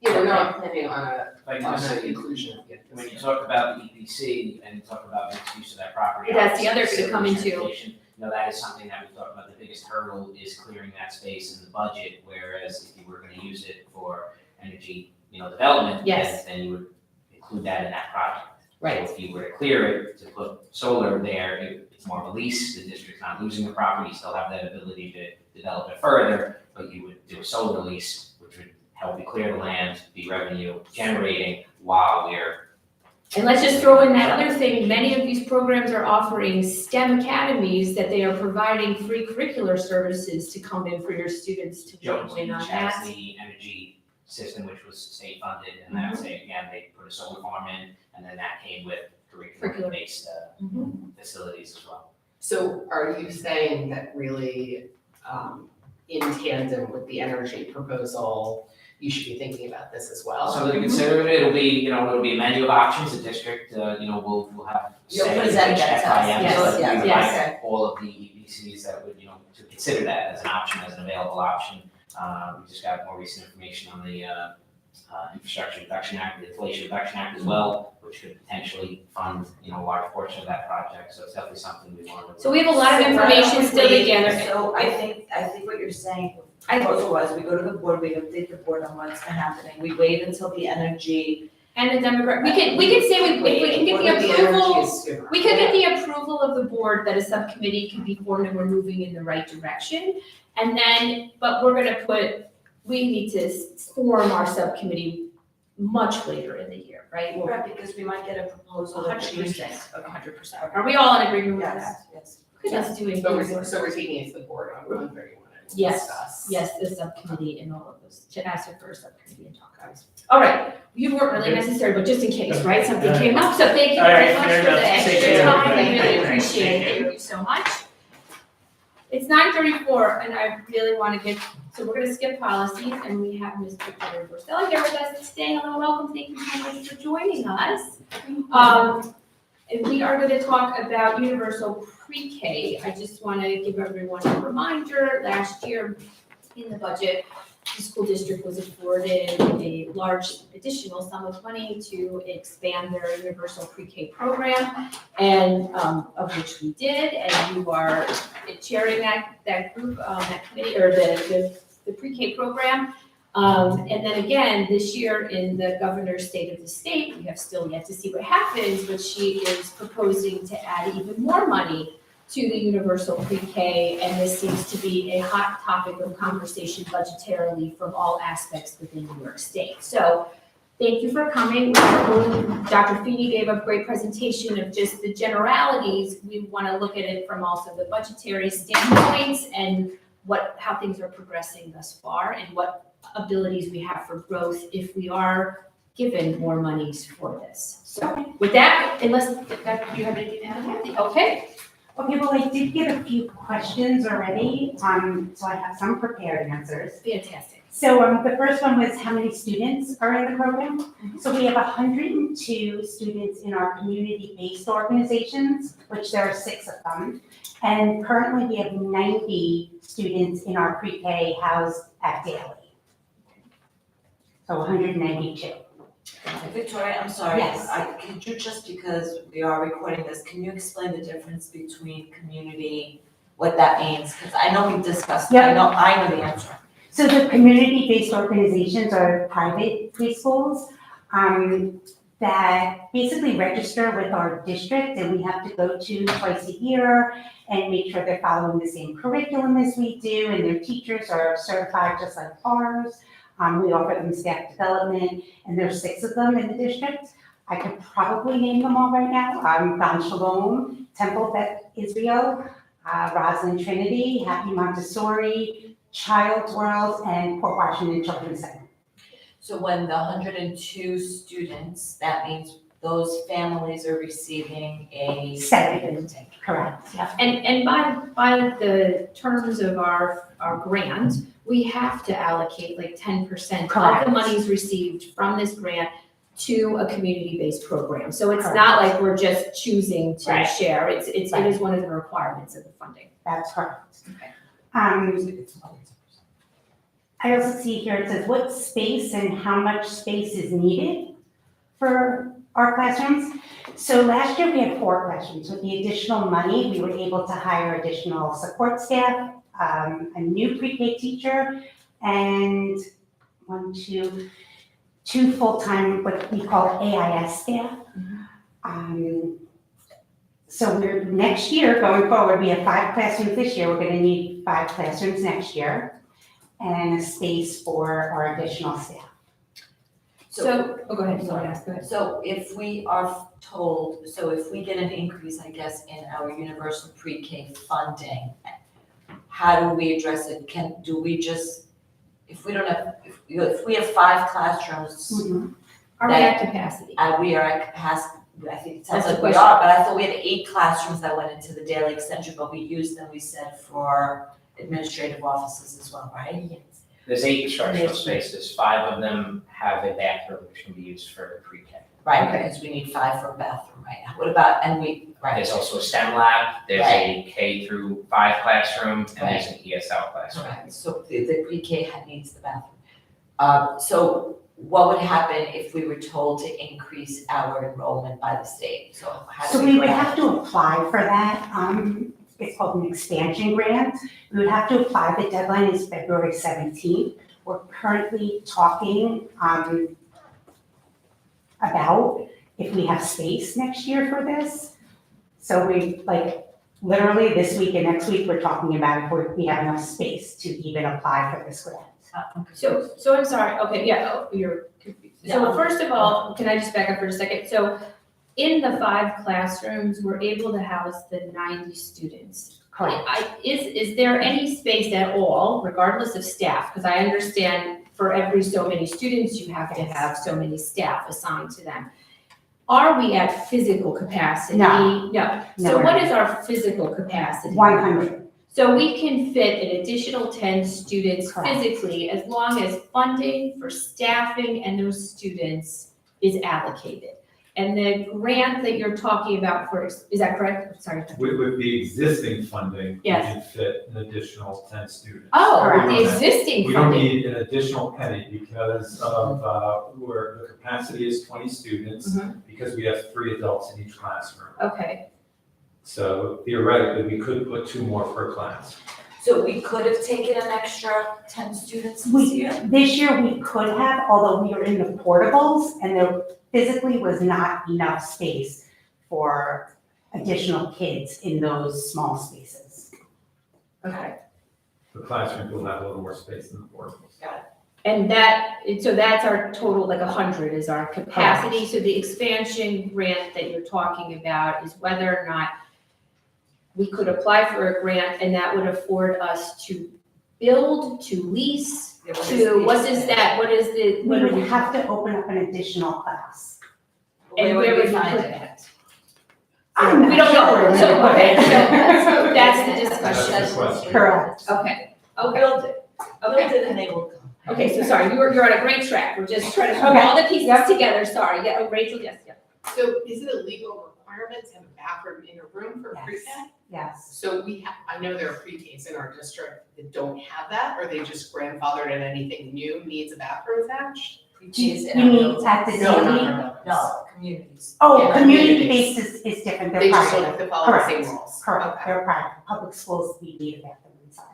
Yeah, we're not planning on Like on I an said, inclusion of it. when you talk about the EPC and you talk about mixed use of that property. That's the other obviously, thing to come into. transportation, that is something that we talked about, the biggest hurdle is clearing that space in the budget, whereas if you were gonna use it for energy, development, Yes. then you would include that in that project. Right. So if you were to clear it, to put solar there, it's more of a lease, the district's not losing the property, you still have that ability to develop it further, but you would do a solar lease, which would help you clear the land, be revenue generating while we're. And let's just throw in that other thing, many of these programs are offering STEM academies that they are providing free curricular services to come in for your students to Jones join Beach on has that. the energy system, which was state funded, and that's again, they put a solar farm in, and then that came with curriculum based facilities as well. So are you saying that really, in tandem with the energy proposal, you should be thinking about this as well? So to consider it, it'll be a menu of options, the district, we'll have. You'll say present which that to us. FIMs, Yes, but we yes, would yes. like all of the EPCs that would, to consider that as an option, as an available option. We just got more recent information on the Infrastructure Reduction Act, the Inflation Reduction Act as well, which could potentially fund, a large portion of that project, so it's definitely something we want to. So we have a lot of information still together. So I think what you're saying, proposal was, we go to the board, we update the board on what's happening, we wait until the energy. And the demographic, we can say if we can get the approval, we could get the approval of the board that a subcommittee can be formed and we're moving in the right direction. And then, but we need to form our subcommittee much later in the year, right? Right, because we might get a proposal that changes. 100%. Are we all in agreement with that? Yes. Let's do it. So we're taking it to the board on 131 and Yes, discuss. yes, the subcommittee and all of those, to ask it for a subcommittee and talk about it. All right, you weren't really necessary, but just in case, right, something came up, so thank you All very right, much fair for the enough. Take extra care, time, we everybody. really Thanks. appreciate it, thank you so much. It's 9:34, and I really want to get So we're gonna skip policies, and we have Mr. Jerry Borselli here with us today. Hello, welcome, thank you so much for joining us. And we are gonna talk about universal pre-K. I just wanna give everyone a reminder, last year in the budget, the school district was afforded a large additional sum of money to expand their universal pre-K program, and, of which we did, and you are chairing that group, that committee, or the pre-K program. And then again, this year in the governor's state of the state, we have still yet to see what happens, but she is proposing to add even more money to the universal pre-K, and this seems to be a hot topic of conversation budgetarily from all aspects within New York State. So thank you for coming. Dr. Feeney gave a great presentation of just the generalities. We want to look at it from also the budgetary standpoints and how things are progressing thus far, and what abilities we have for growth if we are given more monies for this. So with that, unless you have anything to add, okay? Okay, well, I did get a few questions already, so I have some prepared answers. Fantastic. So the first one was how many students are in the program? So we have 102 students in our community-based organizations, which there are 6 of them. And currently we have 90 students in our pre-K housed at Daly. So 192. Victoria, I'm sorry. Yes. Could you, just because we are recording this, can you explain the difference between community, what that means? Because I know we discussed, Yeah. I know the answer. So the community-based organizations are private preschools that basically register with our district, and we have to go to twice a year and make sure they're following the same curriculum as we do, and their teachers are certified just like ours. We offer them staff development, and there's 6 of them in the district. I could probably name them all right now. Don Shalom, Temple Beth Israel, Roslyn Trinity, Happy Montessori, Child's World, and Port Washington Children's Center. So when the 102 students, that means those families are receiving a Seven. Correct, yeah. And by the terms of our grant, we have to allocate like 10% of Correct. the monies received from this grant to a community-based program. So it's Correct. not like we're just choosing to Right. share, it is Right. one of the requirements of the funding. That's correct. Okay. I also see here it says what space and how much space is needed for our classrooms. So last year we had 4 classrooms. With the additional money, we were able to hire additional support staff, a new pre-K teacher, and 2 full-time, what we call AIS staff. So next year, going forward, we have 5 classrooms this year. We're gonna need 5 classrooms next year, and a space for our additional staff. So, go ahead, go ahead. So if we are told, so if we get an increase, I guess, in our universal pre-K funding, how do we address it? Do we just, if we have 5 classrooms, Are we at capacity? we are at capacity, I think it sounds That's the like we question. are, but I thought we had 8 classrooms that went into the daily extension, but we used them, we said, for administrative offices as well, right? There's 8 instructional spaces, 5 of them have a bathroom which can be used for pre-K. Right, Okay. because we need 5 for a bathroom right now. What about, There's also a STEM lab, there's a K through 5 classroom, and there's an ESL classroom. Correct, so the pre-K needs the bathroom. So what would happen if we were told to increase our enrollment by the state? So how do So we? we would have to apply for that. It's called an expansion grant. We would have to apply. The deadline is February 17th. We're currently talking about if we have space next year for this. So we, literally this week and next week, we're talking about if we have enough space to even apply for this grant. So I'm sorry, okay, yeah, you're confused. So first of all, can I just back up for a second? So in the 5 classrooms, we're able to house the 90 students. Correct. Is there any space at all, regardless of staff? Because I understand for every so many students, you have to have so many staff assigned to them. Are we at physical capacity? No. No. No, So we're what not. is our physical capacity? 100. So we can fit an additional 10 students Correct. physically as long as funding for staffing and those students is allocated. And the grant that you're talking about first, is that correct? Sorry. With the existing funding, we Yes. can fit an additional 10 students. Oh, Correct. the existing We don't funding. need an additional penny because of, where the capacity is 20 students, because we have 3 adults in each classroom. Okay, So theoretically, we could put 2 more per class. So we could have taken an extra 10 students this We, year? this year we could have, although we were in the portables and there physically was not enough space for additional kids in those small spaces. okay. The classroom will have a little more space than the portables. And so that's our total, like 100 is our capacity. So the expansion grant that you're talking about is whether or not we could apply for a grant and that would afford us to build, to lease, to, what is that, what is the, We what are would we? have to open up an additional class. And where would you find put it? that? I'm not We don't know, sure where so, we would okay, put it. so that's the That's discussion. the question. Correct. Okay, We'll okay, build it, build okay. it and they will come. Okay, so sorry, you're on a great track. We're just trying to put Okay. all the pieces together. Sorry, yeah, oh, Rachel, yes, yeah. So is it a legal requirement to have a bathroom in a room for Yes. pre-K? Yes. So I know there are pre-Ks in our district that don't have that, or they just grandfathered and anything new needs a bathroom attached? Preteens You in our mean buildings. at the No, city? not our buildings. No, communities. Oh, Yeah, community communities. based is different, They they're just don't private. have to follow the same Correct. rules? Correct, Okay. they're private. Public schools, we need a bathroom inside.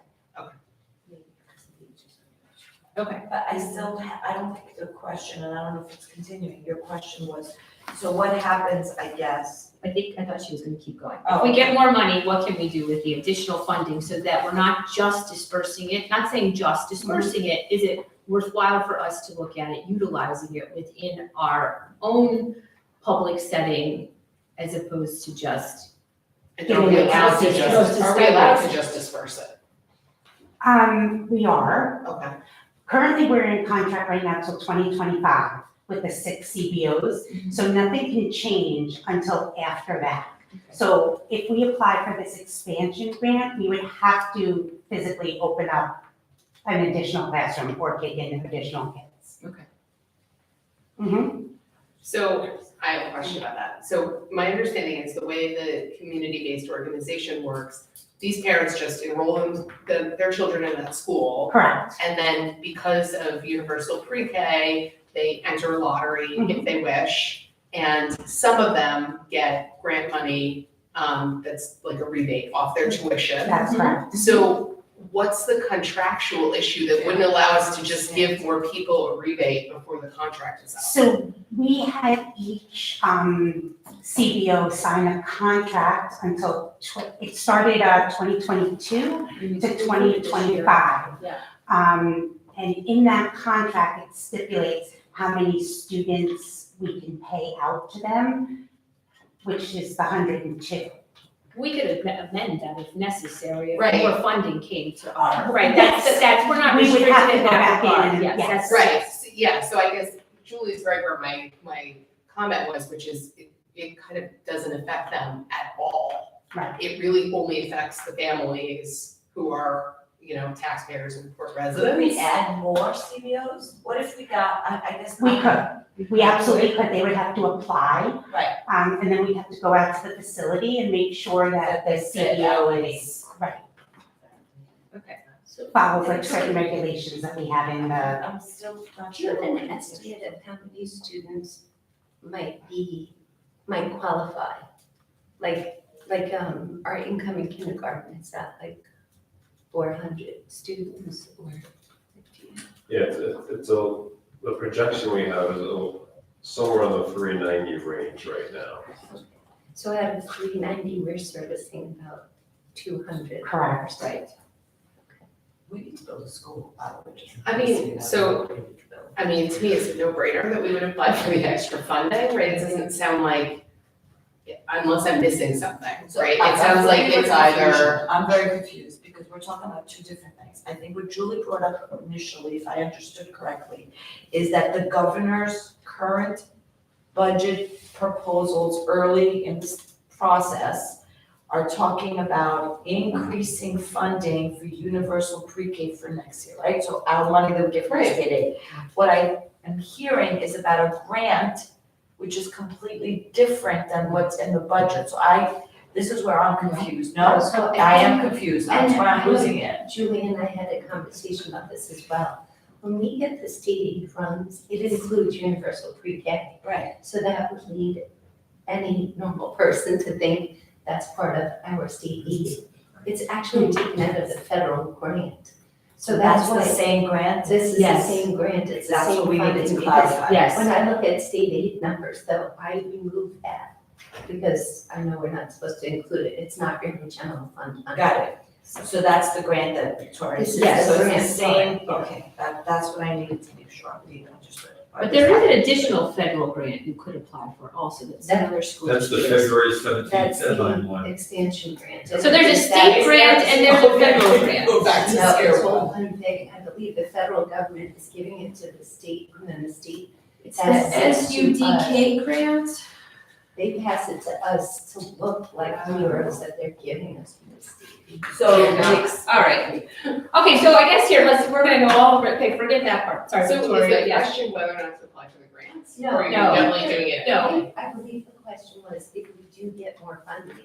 Okay. But I still, I don't think the question, and I don't know if it's continuing, your question was, so what happens, I guess? I thought she was gonna keep going. If Oh. we get more money, what can we do with the additional funding so that we're not just dispersing it, not saying just dispersing it, is it worthwhile for us to look at it, utilizing it within our own public setting as opposed to just, And are we allowed to Just are we allowed to just disperse it? We are. Okay. Currently, we're in contract right now till 2025 with the 6 CBOs, so nothing can change until after that. So if we apply for this expansion grant, we would have to physically open up an additional classroom or take in additional kids. Okay. Mm-hmm. So I have a question about that. So my understanding is the way the community-based organization works, these parents just enroll their children in that school. Correct. And then because of universal pre-K, they enter a lottery if they wish. And some of them get grant money that's like a rebate off their tuition. That's correct. So what's the contractual issue that wouldn't allow us to just give more people a rebate before the contract is up? So we had each CBO sign a contract until, it started 2022 to 2025. Yeah. And in that contract, it stipulates how many students we can pay out to them, which is the 102. We could amend that if necessary, if Right. more funding came to our, right, that's, we're not We would restricted have to in go that back in regard, and- yes, yes. that's. Right, yeah, so I guess Julie's right where my comment was, which is it kind of doesn't affect them at all. Right. It really only affects the families who are, taxpayers and Port Could residents. we add more CBOs? What if we got, I guess. We could, we absolutely could, they would have to apply. Right. And then we'd have to go out to the facility and make sure that the That they fit our CBO needs. is, right, Okay, so. follows like certain regulations that we have in the, I'm still not Do you sure. have what an we need to do. estimate of how many students might qualify? Like our incoming kindergarten, is that like 400 students or 50? Yeah, the projection we have is somewhere in the 390 range right now. So out of 390, we're servicing about 200. Correct. Right. We need to build a school. I mean, so- to me, it's a no-brainer that we would apply for the extra funding, right? It doesn't sound like, unless I'm missing something, right? It sounds like it's either, I'm very confused because we're talking about two different things. I think what Julie brought up initially, if I understood correctly, is that the governor's current budget proposals early in this process are talking about increasing funding for universal pre-K for next year, right? So our money that we get from Right. state aid. What I am hearing is about a grant, which is completely different than what's in the budget. So this is where I'm confused. No, So I am confused. That's And where I'm I know losing it. Julie and I had a conversation about this as well. When we get the state aid funds, it includes universal pre-K. Right. So that would lead any normal person to think that's part of our state aid. It's actually taken out of the federal grant. So that's the why same grant? this is the Yes. same grant, it's the That's same what we needed funding. to because clarify. Yes. When I look at state aid numbers, though, I remove that because I know we're not supposed to include it. It's not in the general fund. Got it. So that's the grant that Victoria This is said. the So it's grant the same, part, yeah. okay, that's what I needed to make sure we understood. But there is an additional federal grant you could apply for also that some other schools. That's the use. February 17th That's deadline the one. expansion grant. So there's a state grant and there's a federal grant. Go back to No, square it's one. all one big, I believe the federal government is giving it to the state, and then the state, It's That's the SUDK grant. they pass it to us to look like euros that they're giving us from the state. So All right. Okay, so I guess here, we're gonna go all over, okay, forget that part, sorry, So is Victoria, the yeah. question whether or not to apply for the grants? No. Or are you No. definitely doing it? No. I believe the question was if we do get more funding,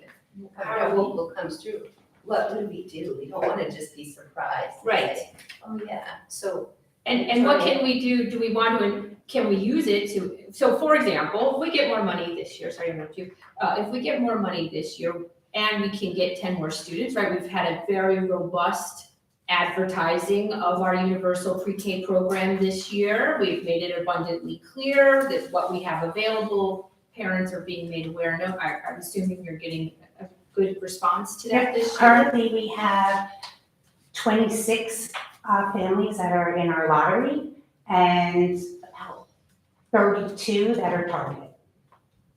if How our do we- local comes through, what would we do? We don't wanna just be surprised. and Right. say, oh yeah, so And what can we do we want to, can we use it to, so for example, if we get more money this year, sorry to interrupt you, if we get more money this year and we can get 10 more students, right, we've had a very robust advertising of our universal pre-K program this year. We've made it abundantly clear that what we have available, parents are being made aware. No, I'm assuming you're getting a good response to that this year. Currently, we have 26 families that are in our lottery and about 32 that are targeted,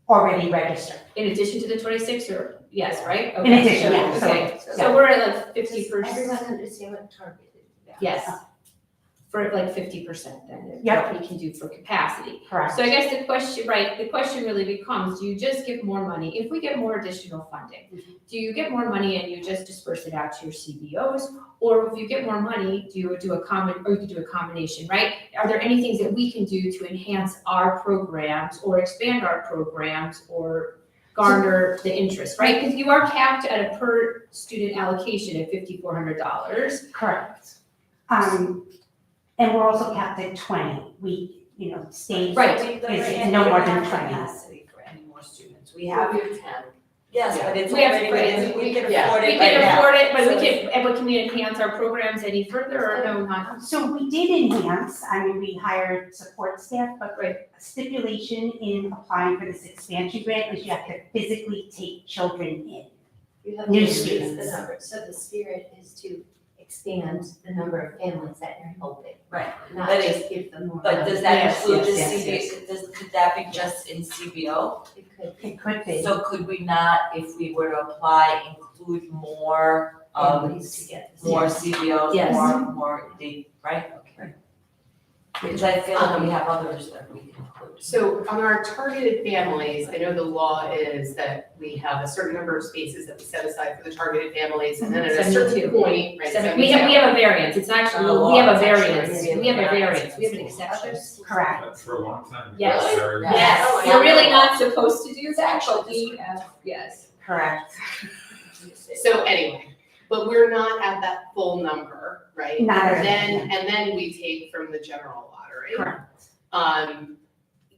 already registered. In addition to the 26 or, yes, right? In Okay, addition, so- yeah, so- Okay, so we're at like does 50%. everyone understand what targeted? Yes, for like 50% then, of Yep. what we can do for capacity. Correct. So I guess the question, right, the question really becomes, do you just give more money? If we get more additional funding, do you get more money and you just disperse it out to your CBOs? Or if you get more money, do you do or you could do a combination, right? Are there any things that we can do to enhance our programs or expand our programs or garner the interest, right? Because you are capped at a per student allocation of $5,400. Correct. And we're also capped at 20. We, state. Right. It's no more than 20. Capacity for any more students. We We have, have 10. yes, but it's We have- already, we can Yeah. afford We it right can now. afford it, but we So- can we enhance our programs any further or no, not? So we did enhance, we hired support staff, but a stipulation in applying for this expansion grant is you have to physically take children in. You have to New increase the students. number, so the spirit is to expand the number of families that you're helping. Right. Not But just give them more. But does that Yes, include the yes, CBO, could that be just in CBO? It could be It could be. So could we not, if we were to apply, include more, families to get this. more CBOs, Yes. more, right? Okay. Because I feel like we have others that we can include. So on our targeted families, I know the law is that we have a certain number of spaces that we set aside for the targeted families, and then at a certain 72. point, right, We have a variance, it's actually, Oh, we have a it's actually variance, a we have a variance. variance, we have an exception. Correct. For a long time. Yes. It's very- Yes, Oh, you're yeah. really not supposed to do that, Actually but we have, yes. Correct. So anyway, but we're not at that full number, right? Not at And then we take from the general lottery. Correct.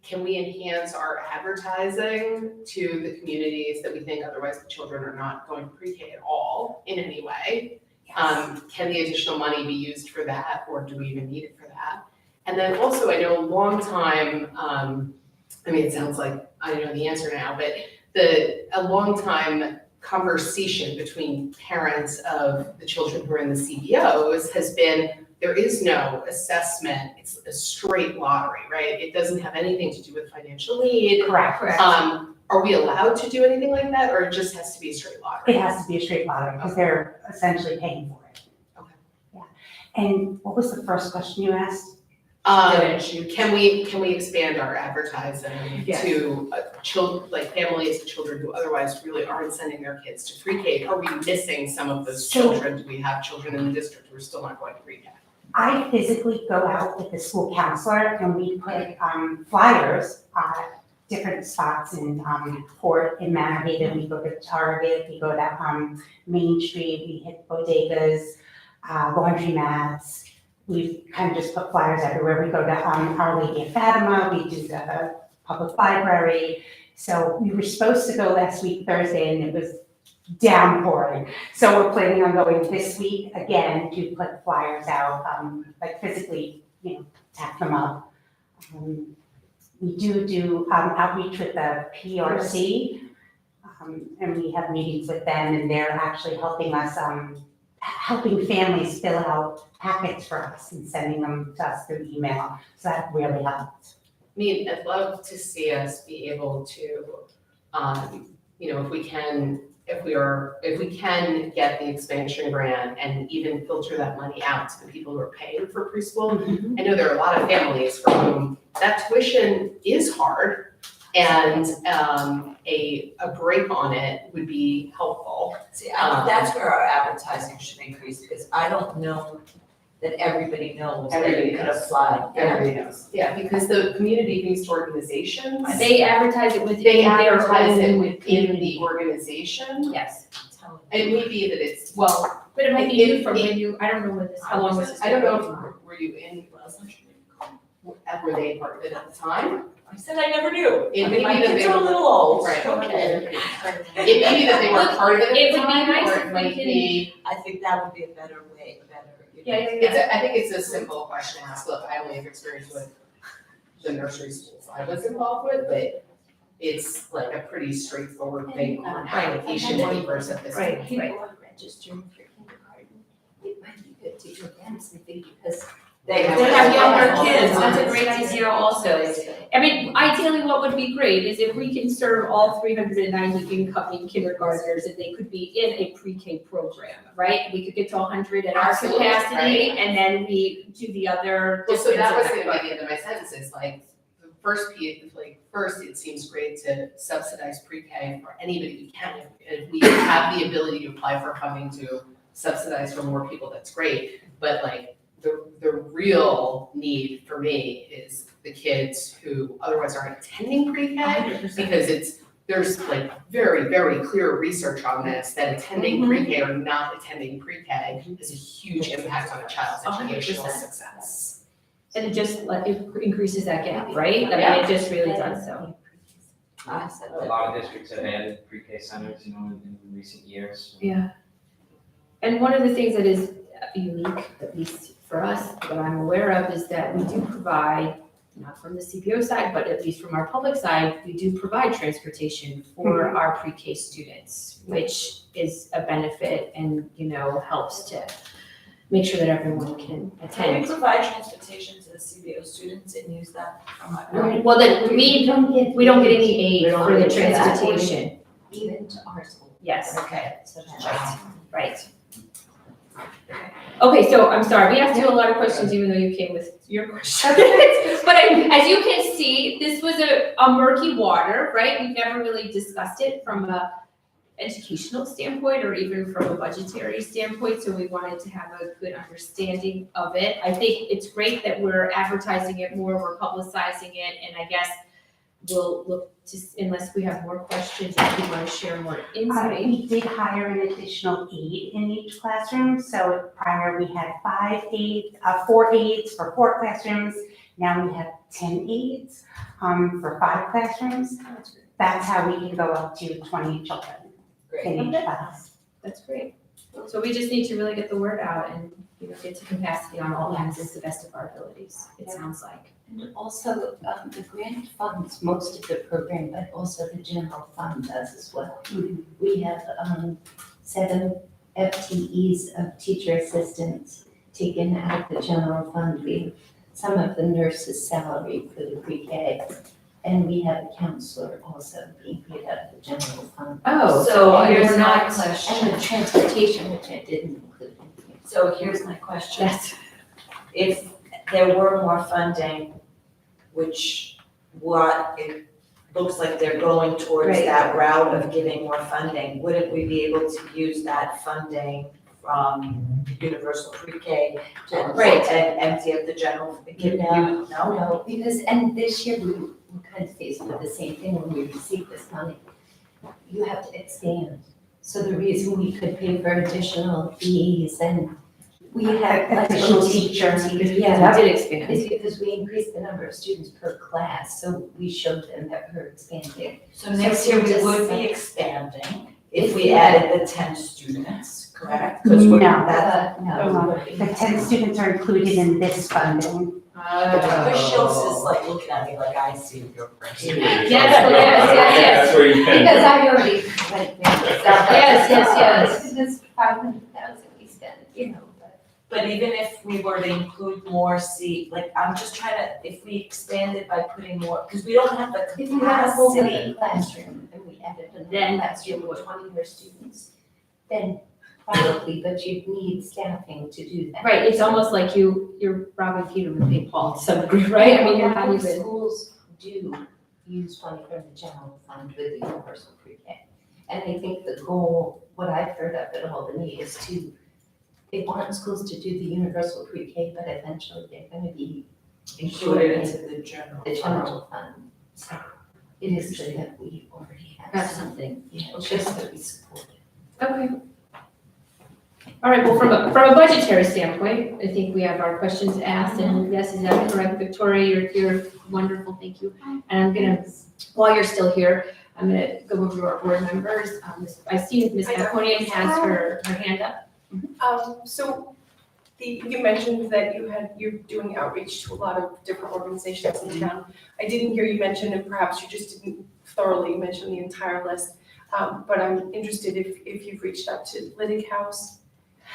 Can we enhance our advertising to the communities that we think otherwise the children are not going to pre-K at all in any way? Can the additional money be used for that, or do we even need it for that? And then also, I know a long time, it sounds like I know the answer now, but a long time conversation between parents of the children who are in the CBOs has been, there is no assessment, it's a straight lottery, right? It doesn't have anything to do with financial need. Correct. Are we allowed to do anything like that, or it just has to be a straight lottery? It has to be a straight lottery because they're essentially paying for it. Okay. Yeah. And what was the first question you asked? Can we expand our advertising Yes. to families of children who otherwise really aren't sending their kids to pre-K? Are we missing some of those So- children? Do we have children in the district who are still not going to pre-K? I physically go out with the school counselor and we put flyers at different spots in Port, in Manhattan. We go to Target, we go to Main Street, we hit bodegas, laundromats. We kind of just put flyers everywhere. We go to Our Lady of Fatima, we do the public library. So we were supposed to go last week, Thursday, and it was downpouring. So we're planning on going this week again to put flyers out, like physically, tack them up. We do outreach with the PRC, and we have meetings with them, and they're actually helping us, helping families fill out packets for us and sending them to us through email. So that really helps. I mean, I'd love to see us be able to, if we can get the expansion grant and even filter that money out to the people who are paying for preschool. I know there are a lot of families for whom that tuition is hard, and a break on it would be helpful. See, that's where our advertising should increase, because I don't know that everybody knows that Everybody you can knows. apply. Everybody knows. Yeah, because the community-based organizations, They advertise it within they their advertise it own within community. the organization. Yes, It may be that it's, well, but it might be new from when you, I don't know when this, how long was this? I don't know if, were you in, were they part of it at the time? I said I never knew. It I may mean, my be that kids they are a were- little old. Right, okay. It may be that they weren't part of it It at the would be time, nice or if it we might can- be, I think that would be a better way, Yeah, I think it's a simple question to ask. Look, I only have experience with the nursery schools I was involved with, but it's like a pretty straightforward thing on application waivers at this point. Right. People are registering for kindergarten. It might be good to do again, something because They They have have younger all the kids, time. that's a great idea also. I mean, ideally, what would be great is if we can serve all 390 incoming kindergartners, and they could be in a pre-K program, right? We could get to 100 at our Absolutely, capacity, right. and then we do the other. Well, so that was distance gonna of be the end of my sentence, is like, the first piece, first, it seems great to subsidize pre-K for anybody we can. If we have the ability to apply for funding to subsidize for more people, that's great. But like, the real need for me is the kids who otherwise aren't attending pre-K, 100%. because there's like very, very clear research on this, that attending pre-K or not attending pre-K has a huge impact on a child's 100%. educational success. And it just, it increases that gap, right? I mean, it just really does so. I said A that. lot of districts have added pre-K centers, in recent years. Yeah. And one of the things that is unique, at least for us, that I'm aware of, is that we do provide, not from the CPO side, but at least from our public side, we do provide transportation for our pre-K students, which is a benefit and, helps to make sure that everyone can Can we attend. provide transportation to the CBO students and use that from my? Well, then, we don't get any We aid don't for the get that. transportation, even to our school. yes, Okay. So that's. right. Okay, so I'm sorry, we asked you a lot of questions even though you came with your questions. But as you can see, this was a murky water, right? We've never really discussed it from a educational standpoint or even from a budgetary standpoint, so we wanted to have a good understanding of it. I think it's great that we're advertising it more, we're publicizing it, and I guess we'll look to, unless we have more questions, if you want to share more insight. We did hire an additional aide in each classroom, so prior we had 4 aides for 4 classrooms. Now we have 10 aides for 5 classrooms. That's how we can go up to 20 children in each Okay. class. That's great. So we just need to really get the word out and, get to capacity on all ends to the best of our abilities, it sounds like. And also, the grant funds most of the program, but also the general fund does as well. We have 7 FTEs of teacher assistants taken out of the general fund. We have some of the nurses' salary for the pre-K. And we have a counselor also being paid out of the general fund. So here's here's my not- And question. the transportation, which I didn't include. So here's my question. Yes. If there were more funding, which it looks like they're going towards Right. that route of giving more funding, wouldn't we be able to use that funding from universal pre-K to Right. and empty out the general? No. No? No, because, and this year we were kind of faced with the same thing when we received this money. You have to expand. So the reason we could pay for additional fees and we had Additional teachers. Yeah, We did expand. is because we increased the number of students per class, so we showed them that we're expanding. So next year we just- would be expanding if we added the 10 students, correct? 'Cause No. that- No. The 10 students are included in this funding. Ms. Schultz is like looking at me like I see your brain. Yes. That's where you can. Because I already went there. Yes. Because 500,000 we spent, you know, but. But even if we were to include more like, I'm just trying to, if we expanded by putting more, because we don't have the If we had a whole capacity. other classroom and we added Then another classroom with 20 more students, then probably, but you'd need staffing to do that. Right, it's almost like you're robbing Peter to pay Paul to some degree, right? I mean, you're not even. Schools do use money from the general fund with the universal pre-K. And I think the goal, what I've heard up at Albany is they want schools to do the universal pre-K, but eventually they're gonna be Included into the general. the general fund. So it is good that we already have Got something, Okay. just that we support it. Okay. All right, well, from a budgetary standpoint, I think we have our questions asked, and yes, is that correct? Victoria, you're here, wonderful, thank you. And I'm gonna, while you're still here, I'm gonna go over our board members. I see Ms. Maconian has her hand up. So you mentioned that you're doing outreach to a lot of different organizations in town. I didn't hear you mention, and perhaps you just didn't thoroughly mention the entire list, but I'm interested if you've reached out to Liddick House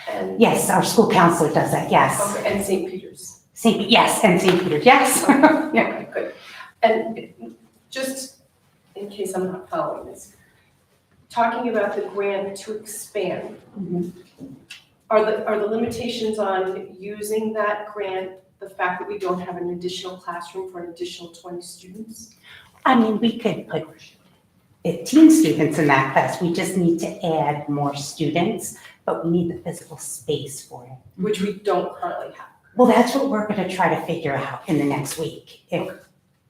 and. Yes, our school counselor does that, yes. Okay, and St. Peter's. Yes, and St. Peter, yes. Yeah. Okay, good. And just in case I'm not following this, talking about the grant to expand, Mhm. are the limitations on using that grant the fact that we don't have an additional classroom for an additional 20 students? I mean, we could put 15 students in that class. We just need to add more students, but we need the physical space for it. Which we don't currently have. Well, that's what we're going to try to figure out in the next week,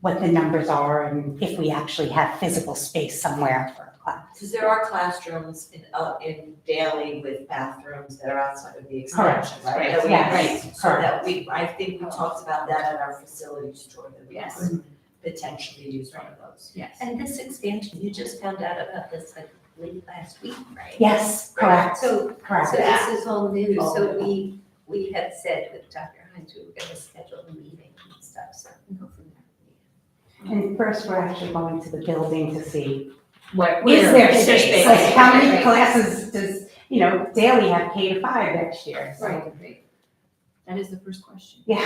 what the numbers are and if we actually have physical space somewhere for a class. Because there are classrooms in Daly with bathrooms that are outside of the extension, right? Correct, That we- yes, right, so that I think we talked about that at our facilities tour, that we Yes. could potentially use one of those. Yes. And this expansion, you just found out about this like late last week, right? Yes, correct, So correct. this is all new, All so new. we had said with Dr. Hines, we were gonna schedule a meeting and stuff, so we can go from there. And first, we're actually going to the building to see, Where is there is space? Like, how many classes does, Daly have K-5 next year? So, Right. That is the first question. yeah.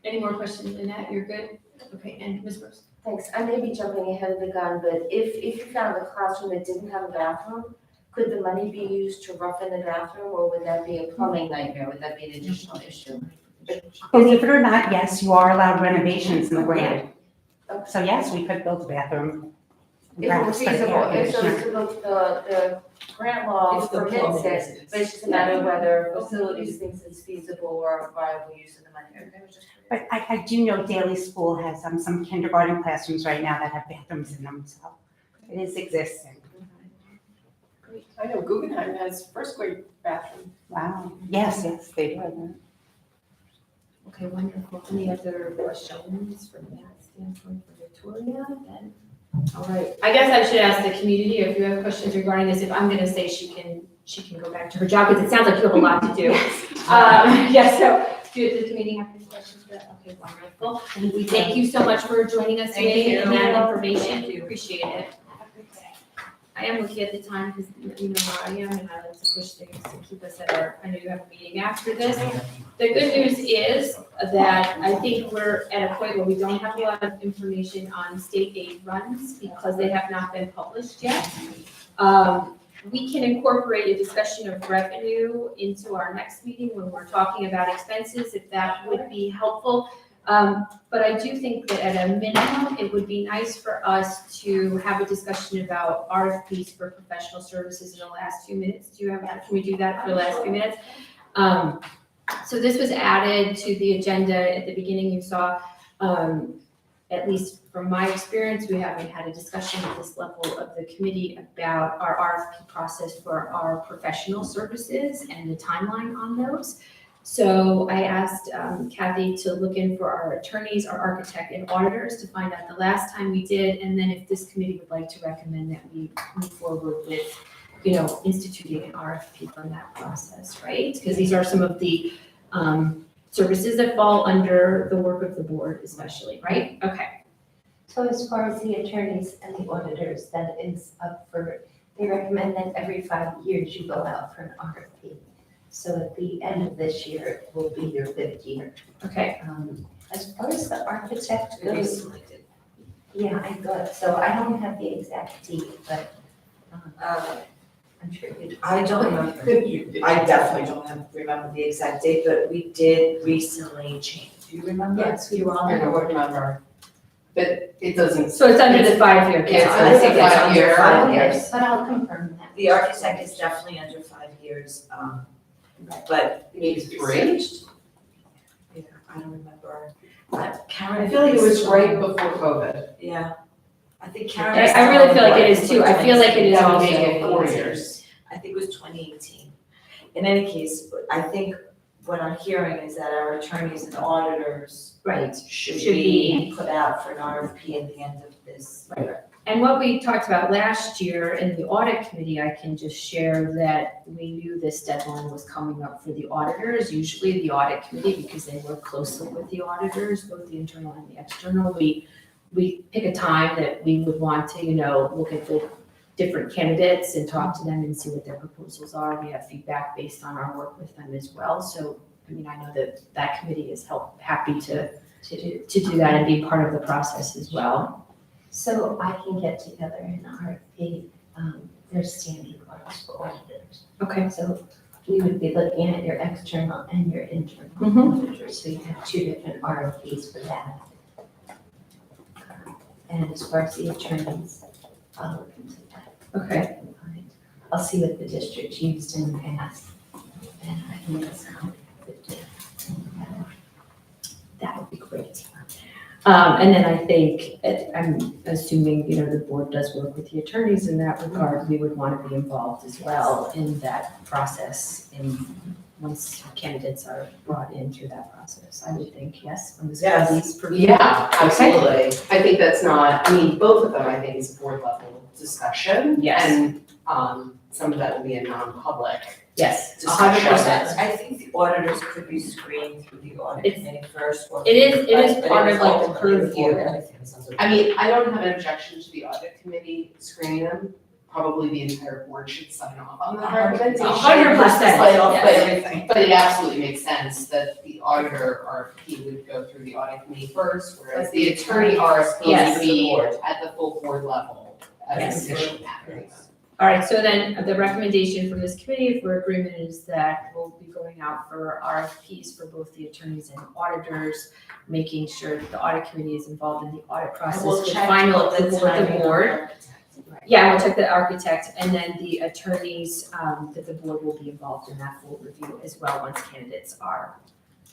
Any more questions in that? You're good? Okay, and Ms. Brooks? Thanks, I may be jumping ahead of the gun, but if you found a classroom that didn't have a bathroom, could the money be used to roughen the bathroom, or would that be a plumbing nightmare? Would that be an additional issue? Believe it or not, yes, you are allowed renovations in the grant. So yes, we could build a bathroom. If it was Perhaps put feasible, air if conditioner. the grant law If the permits plumbing it, is- but it's just a matter of whether facilities thinks it's feasible or viable use of the money. I was just curious. But I do know Daly School has some kindergarten classrooms right now that have bathrooms in them, so it is existing. I know Guggenheim has first grade bathroom. Wow, yes, they do. Okay, wonderful. Any other questions from that standpoint for Victoria then? All right, I guess I should ask the community if you have questions regarding this. If I'm gonna say she can go back to her job, because it sounds like you have a lot to do. Yeah, so do the committee have any questions for that? Okay, wonderful. And we thank you so much for joining us today and that information. We appreciate it. I am looking at the time because you know how I am and I like to push things to keep us at I know you have a meeting after this. The good news is that I think we're at a point where we don't have a lot of information on state aid runs because they have not been published yet. we can incorporate a discussion of revenue into our next meeting when we're talking about expenses, if that would be helpful. But I do think that at a minimum, it would be nice for us to have a discussion about RFPs for professional services in the last few minutes. Can we do that for the last few minutes? So this was added to the agenda at the beginning. You saw, at least from my experience, we haven't had a discussion at this level of the committee about our RFP process for our professional services and the timeline on those. So I asked Kathy to look in for our attorneys, our architect, and auditors to find out the last time we did, and then if this committee would like to recommend that we move forward with, instituting an RFP from that process, right? Because these are some of the services that fall under the work of the board especially, right? Okay. So as far as the attorneys and the auditors, that is up for, they recommend that every 5 years you go out for an RFP. So at the end of this year will be your 5th year. Okay. As far as the architect goes, yeah, I thought, so I don't have the exact date, but I'm sure you do. I don't remember, I definitely don't remember the exact date, but we did recently change. Do you remember? Yes, we You were on I there? don't remember, but it doesn't. So it's under the 5-year Yeah, it's cap. under I think the it's 5 under year. 5 years. But I'll confirm that. The architect is definitely under 5 years, but Maybe 3? yeah, I don't remember. Karen. I feel like it was right before COVID. Yeah. I think Karen. I really feel like it is too. I feel like it is That would also. make it 4 years. I think it was 2018. In any case, I think what I'm hearing is that our attorneys and auditors Right. should Should be put out for an RFP at the end of this year. And what we talked about last year in the audit committee, I can just share that we knew this deadline was coming up for the auditors, usually the audit committee, because they work closely with the auditors, both the internal and the external. We pick a time that we would want to, look at the different candidates and talk to them and see what their proposals are. We have feedback based on our work with them as well. So, I know that committee is happy to do that and be part of the process as well. So I can get together an RFP, there's standard ones for auditors. Okay. So we would be looking at your external and your internal auditors, so you have 2 different RFPs for that. And as far as the attorneys, I'll look into that. Okay. I'll see what the district used in the past, and I can get some. That would be great. And then I think, I'm assuming, the board does work with the attorneys in that regard. We would want to be involved as well in that process and once candidates are brought in through that process. I would think, yes, when the Yes. studies prove. Yeah, absolutely. I think that's not, both of them, I think, is board level discussion. Yes. And, some of that will be a non-public Yes, discussion. 100%. I think the auditors could be screened through the audit It's- committee first. or- It is but part of like the ultimately purview. board, everything is under- I don't have an objection to the audit committee screening them. Probably the entire board should sign off on the recommendation. 100%, Sign off, yes. but it absolutely makes sense that the auditor RFP would go through the audit committee first, whereas But the attorney RFP Yes. would be at the full board level as Yes. a decision matter. All right, so then the recommendation from this committee, if we're agreement, is that we'll be going out for RFPs for both the attorneys and auditors, making sure that the audit committee is involved in the audit process We'll with check final the approval of timing the of board. architect. Yeah, we'll check the architect, and then the attorneys, that the board will be involved in that full review as well, once candidates are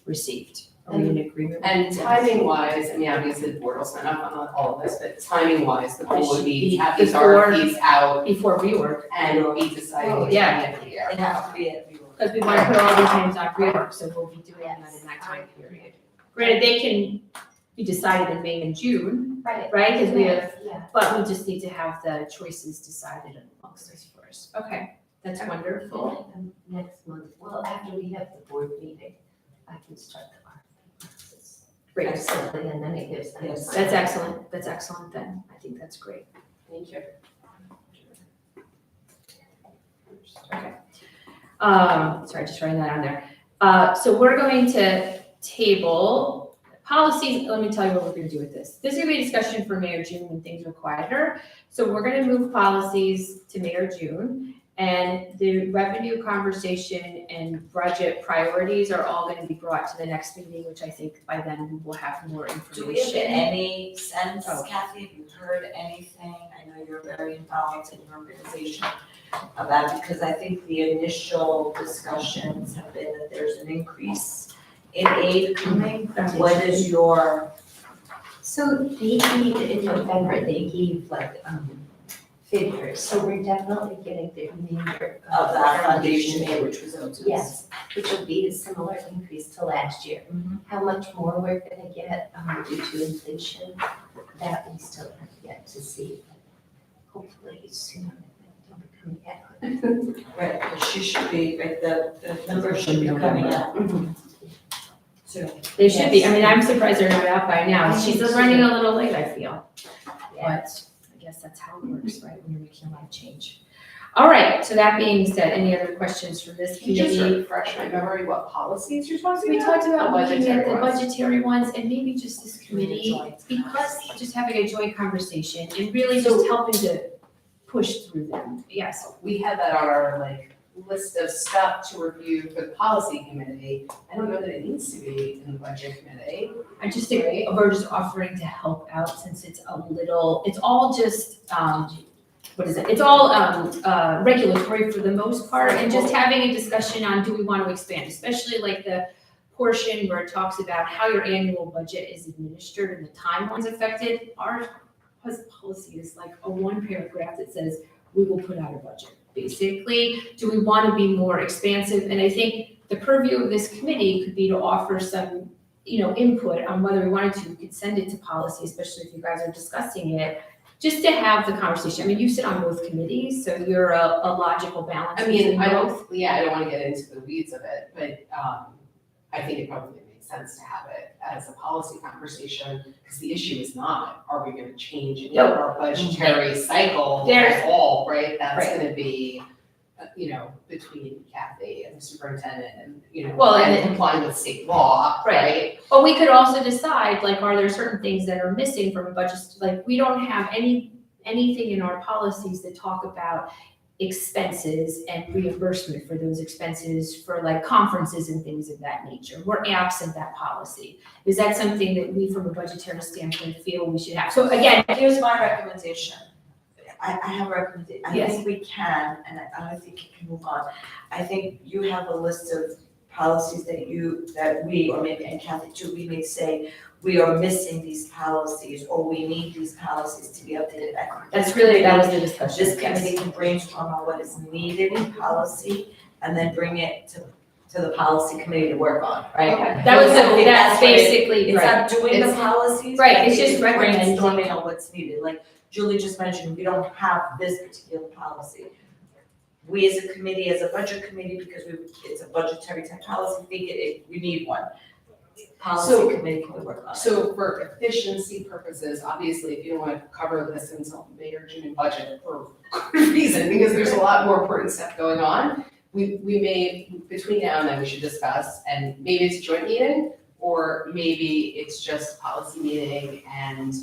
received. Are we in agreement? with And that? timing wise, obviously the board will sign up on all of this, but timing wise, the It board should would be be to have these before- RFPs out Before rework, and be deciding at the Yeah. end of the year. It has to be at the. because we want to put all these names on rework, so we'll be doing that in that time period. Granted, they can be decided in May and June, Right. right, because we have, Yeah. but we just need to have the choices decided amongst us first. Okay, that's wonderful. Next month, well, after we have the board meeting, I can start the RFP process. Great, Excellent, and then it gives them. Yes. time. that's excellent then, I think that's great. Thank you. Okay. Sorry, just writing that on there. So we're going to table policies. Let me tell you what we're gonna do with this. This is gonna be a discussion for May or June when things are quieter. So we're gonna move policies to May or June. And the revenue conversation and budget priorities are all gonna be brought to the next meeting, which I think by then we will have more information. Do we have any sense, Oh. Kathy, have you heard anything? I know you're very involved in your organization about, because I think the initial discussions have been that there's an increase in aid coming. What is your, So they gave, in November, they gave like, figures, so we're definitely getting the remainder of that foundation aid, which was owed to us? Yes, which will be a similar increase to last year. Mhm. How much more we're gonna get, due to inflation, that we still have yet to see. Hopefully soon, it'll be coming out. Right, because she should be, right, the numbers should be coming out soon. They should be, I mean, I'm surprised they're not out by now, I she's think so. running a little late, I feel. Yeah. But I guess that's how it works, right, when you're making a lot of change. All right, so that being said, any other questions from this Can you just committee? refresh my memory what policies you're talking We about? talked about The looking at the ones. budgetary ones and maybe just this committee, Joint. because just having a joint conversation and really just helping to push through them, yes. We had that on our list of stuff to review for the policy committee. I don't know that it needs to be in the budget committee. I just think we're just offering to help out since it's a little, it's all just, what is it? It's all, regulatory for the most part and just having a discussion on do we want to expand, especially like the portion where it talks about how your annual budget is administered and the timelines affected. Our policy is like a one paragraph that says, we will put out a budget. Basically, do we want to be more expansive? And I think the purview of this committee could be to offer some, input on whether we wanted to. We could send it to policy, especially if you guys are discussing it, just to have the conversation. I mean, you sit on both committees, so you're a logical balance I mean, between I both. don't wanna get into the weeds of it, but, I think it probably makes sense to have it as a policy conversation, because the issue is not, are we gonna change any of our budgetary cycle There's- at all, right? That's Right. gonna be, between Kathy and the superintendent and, Well, and and- complying with state law, Right. right? But we could also decide, like, are there certain things that are missing from a budget, like, we don't have anything in our policies that talk about expenses and reimbursement for those expenses for like conferences and things of that nature. We're absent that policy. Is that something that we, from a budgetary standpoint, feel we should have? So again, Here's my recommendation. I have a recommendation. I Yes. think we can, and I think you can move on. I think you have a list of policies that we, or maybe, and Kathy too, we may say, we are missing these policies, or we need these policies to be updated. that was the discussion. This committee can brainstorm on what is needed in policy, and then bring it to the policy committee to work on, right? Okay. That's what it- basically, It's right. not doing the It's- policies. Right, but it's just recommending. brainstorming on what's needed, like Julie just mentioned, we don't have this particular policy. We as a committee, as a budget committee, because it's a budgetary type policy, we need one. So- Policy committee can work on it. So for efficiency purposes, obviously, if you don't wanna cover this until May or June budget for good reason, because there's a lot more important stuff going on, we may, between now and then, we should discuss, and maybe it's a joint meeting, or maybe it's just a policy meeting and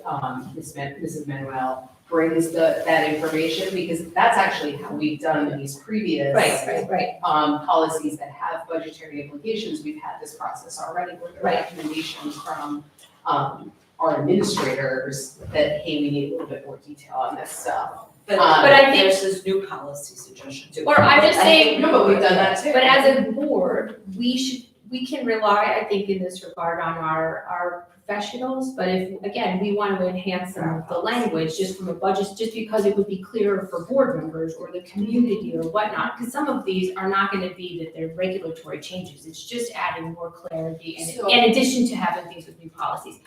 Mrs. Manuel brings that information, because that's actually how we've done these previous Right. policies that have budgetary implications. We've had this process already with the Right. recommendations from our administrators that, hey, we need a little bit more detail on this stuff. But I think- there's this new policy suggestion too. Or I'm just saying, No, but we've done that too. but as a board, we can rely, I think, in this regard on our professionals, but if, again, we want to enhance some of the language just from a budget, just because it would be clearer for board members or the community or whatnot, because some of these are not gonna be that they're regulatory changes, it's just adding more clarity So- in addition to having things with new policies.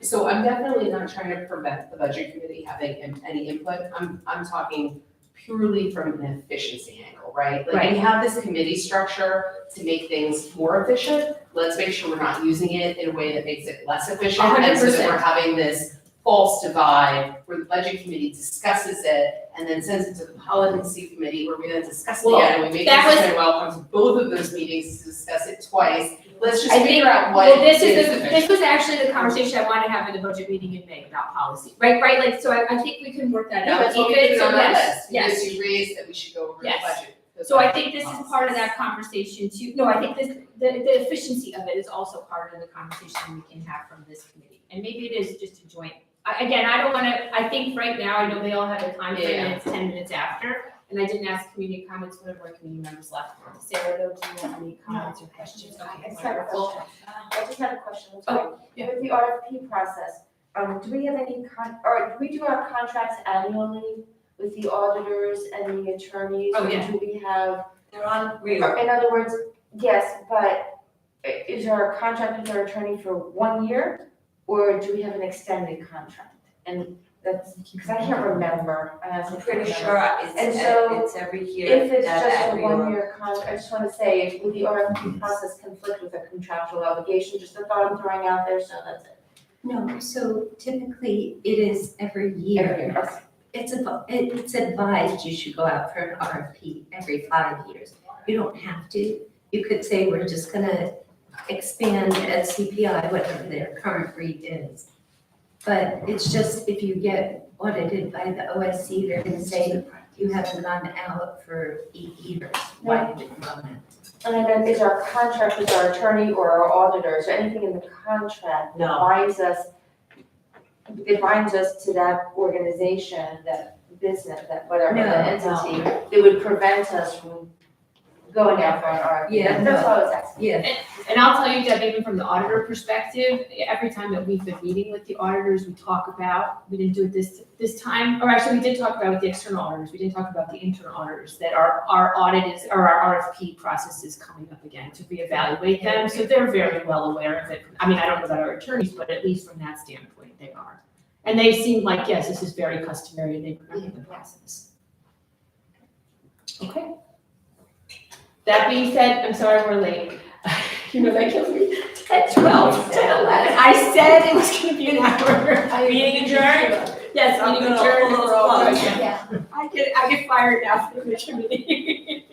So I'm definitely not trying to prevent the budget committee having any input. I'm talking purely from an efficiency angle, right? Like, we have this committee structure to make things more efficient. Let's make sure we're not using it in a way that makes it less efficient. And so that 100%. we're having this false divide where the budget committee discusses it and then sends it to the policy committee where we then discuss it Well, again. And we make that Mrs. Manuel come to both of those meetings to discuss it twice. let's just I think, figure out what well, this is is, this was actually the conversation I wanted to have in the budget meeting in May about policy, right, like, so I think we can work that Yeah, out. that's what we Keep put it, it so on our yes, list, yes. because you raised that we should go over the Yes. budget. So I think this is part of that conversation too. No, I think this, the efficiency of it is also part of the conversation we can have from this committee. And maybe it is just a joint, again, I don't wanna, I think right now, I know they all have a time frame and it's 10 minutes after. And I didn't ask community comments, one of our community members left. Sarah, though, do you have any comments or questions? Okay, I just have a wonderful. question. I just have a question. Oh, yeah. With the RFP process, do we have any or do we do our contracts annually with the auditors and the attorneys? Oh, yeah. Or do we have, They're on in other words, yes, but is there a contract with our attorney for 1 year? Or do we have an extended contract? And that's, because I can't remember. I honestly I'm can't pretty remember. sure And so, it's every year. If it's that just a every- 1 year contract, I just wanna say, if would the RFP process conflict with a contractual obligation? Just a thought I'm throwing out there, so that's it. No, so typically it is every year. Every year. It's advised you should go out for an RFP every 5 years. You don't have to. You could say, we're just gonna expand at CPI, whatever their current rate is. But it's just, if you get audited by the OSC, they're gonna say, you haven't gone out for 8 years. Why did you go out? And then is our contract with our attorney or our auditors, or anything in the contract that No. binds us to that organization, that business, that whatever, No, the entity, that would prevent us from going out for an RFP? Yeah, That's no. all I was asking. Yeah, And I'll tell you, Deb, even from the auditor perspective, every time that we've been meeting with the auditors, we talk about, we didn't do it this time, or actually, we did talk about with the external auditors, we didn't talk about the internal auditors, that our audit is, or our RFP process is coming up again to reevaluate them, so they're very well aware of it. I mean, I don't know about our attorneys, but at least from that standpoint, they are. And they seem like, yes, this is very customary, they remember the process. Okay. That being said, I'm sorry we're late. You know, that kills me. 10, 12, 10, 11. I said it was gonna be an hour. Meeting adjourned? Yes, I'm meeting gonna adjourned. pull those We're all plugs. done. I get fired now from the committee.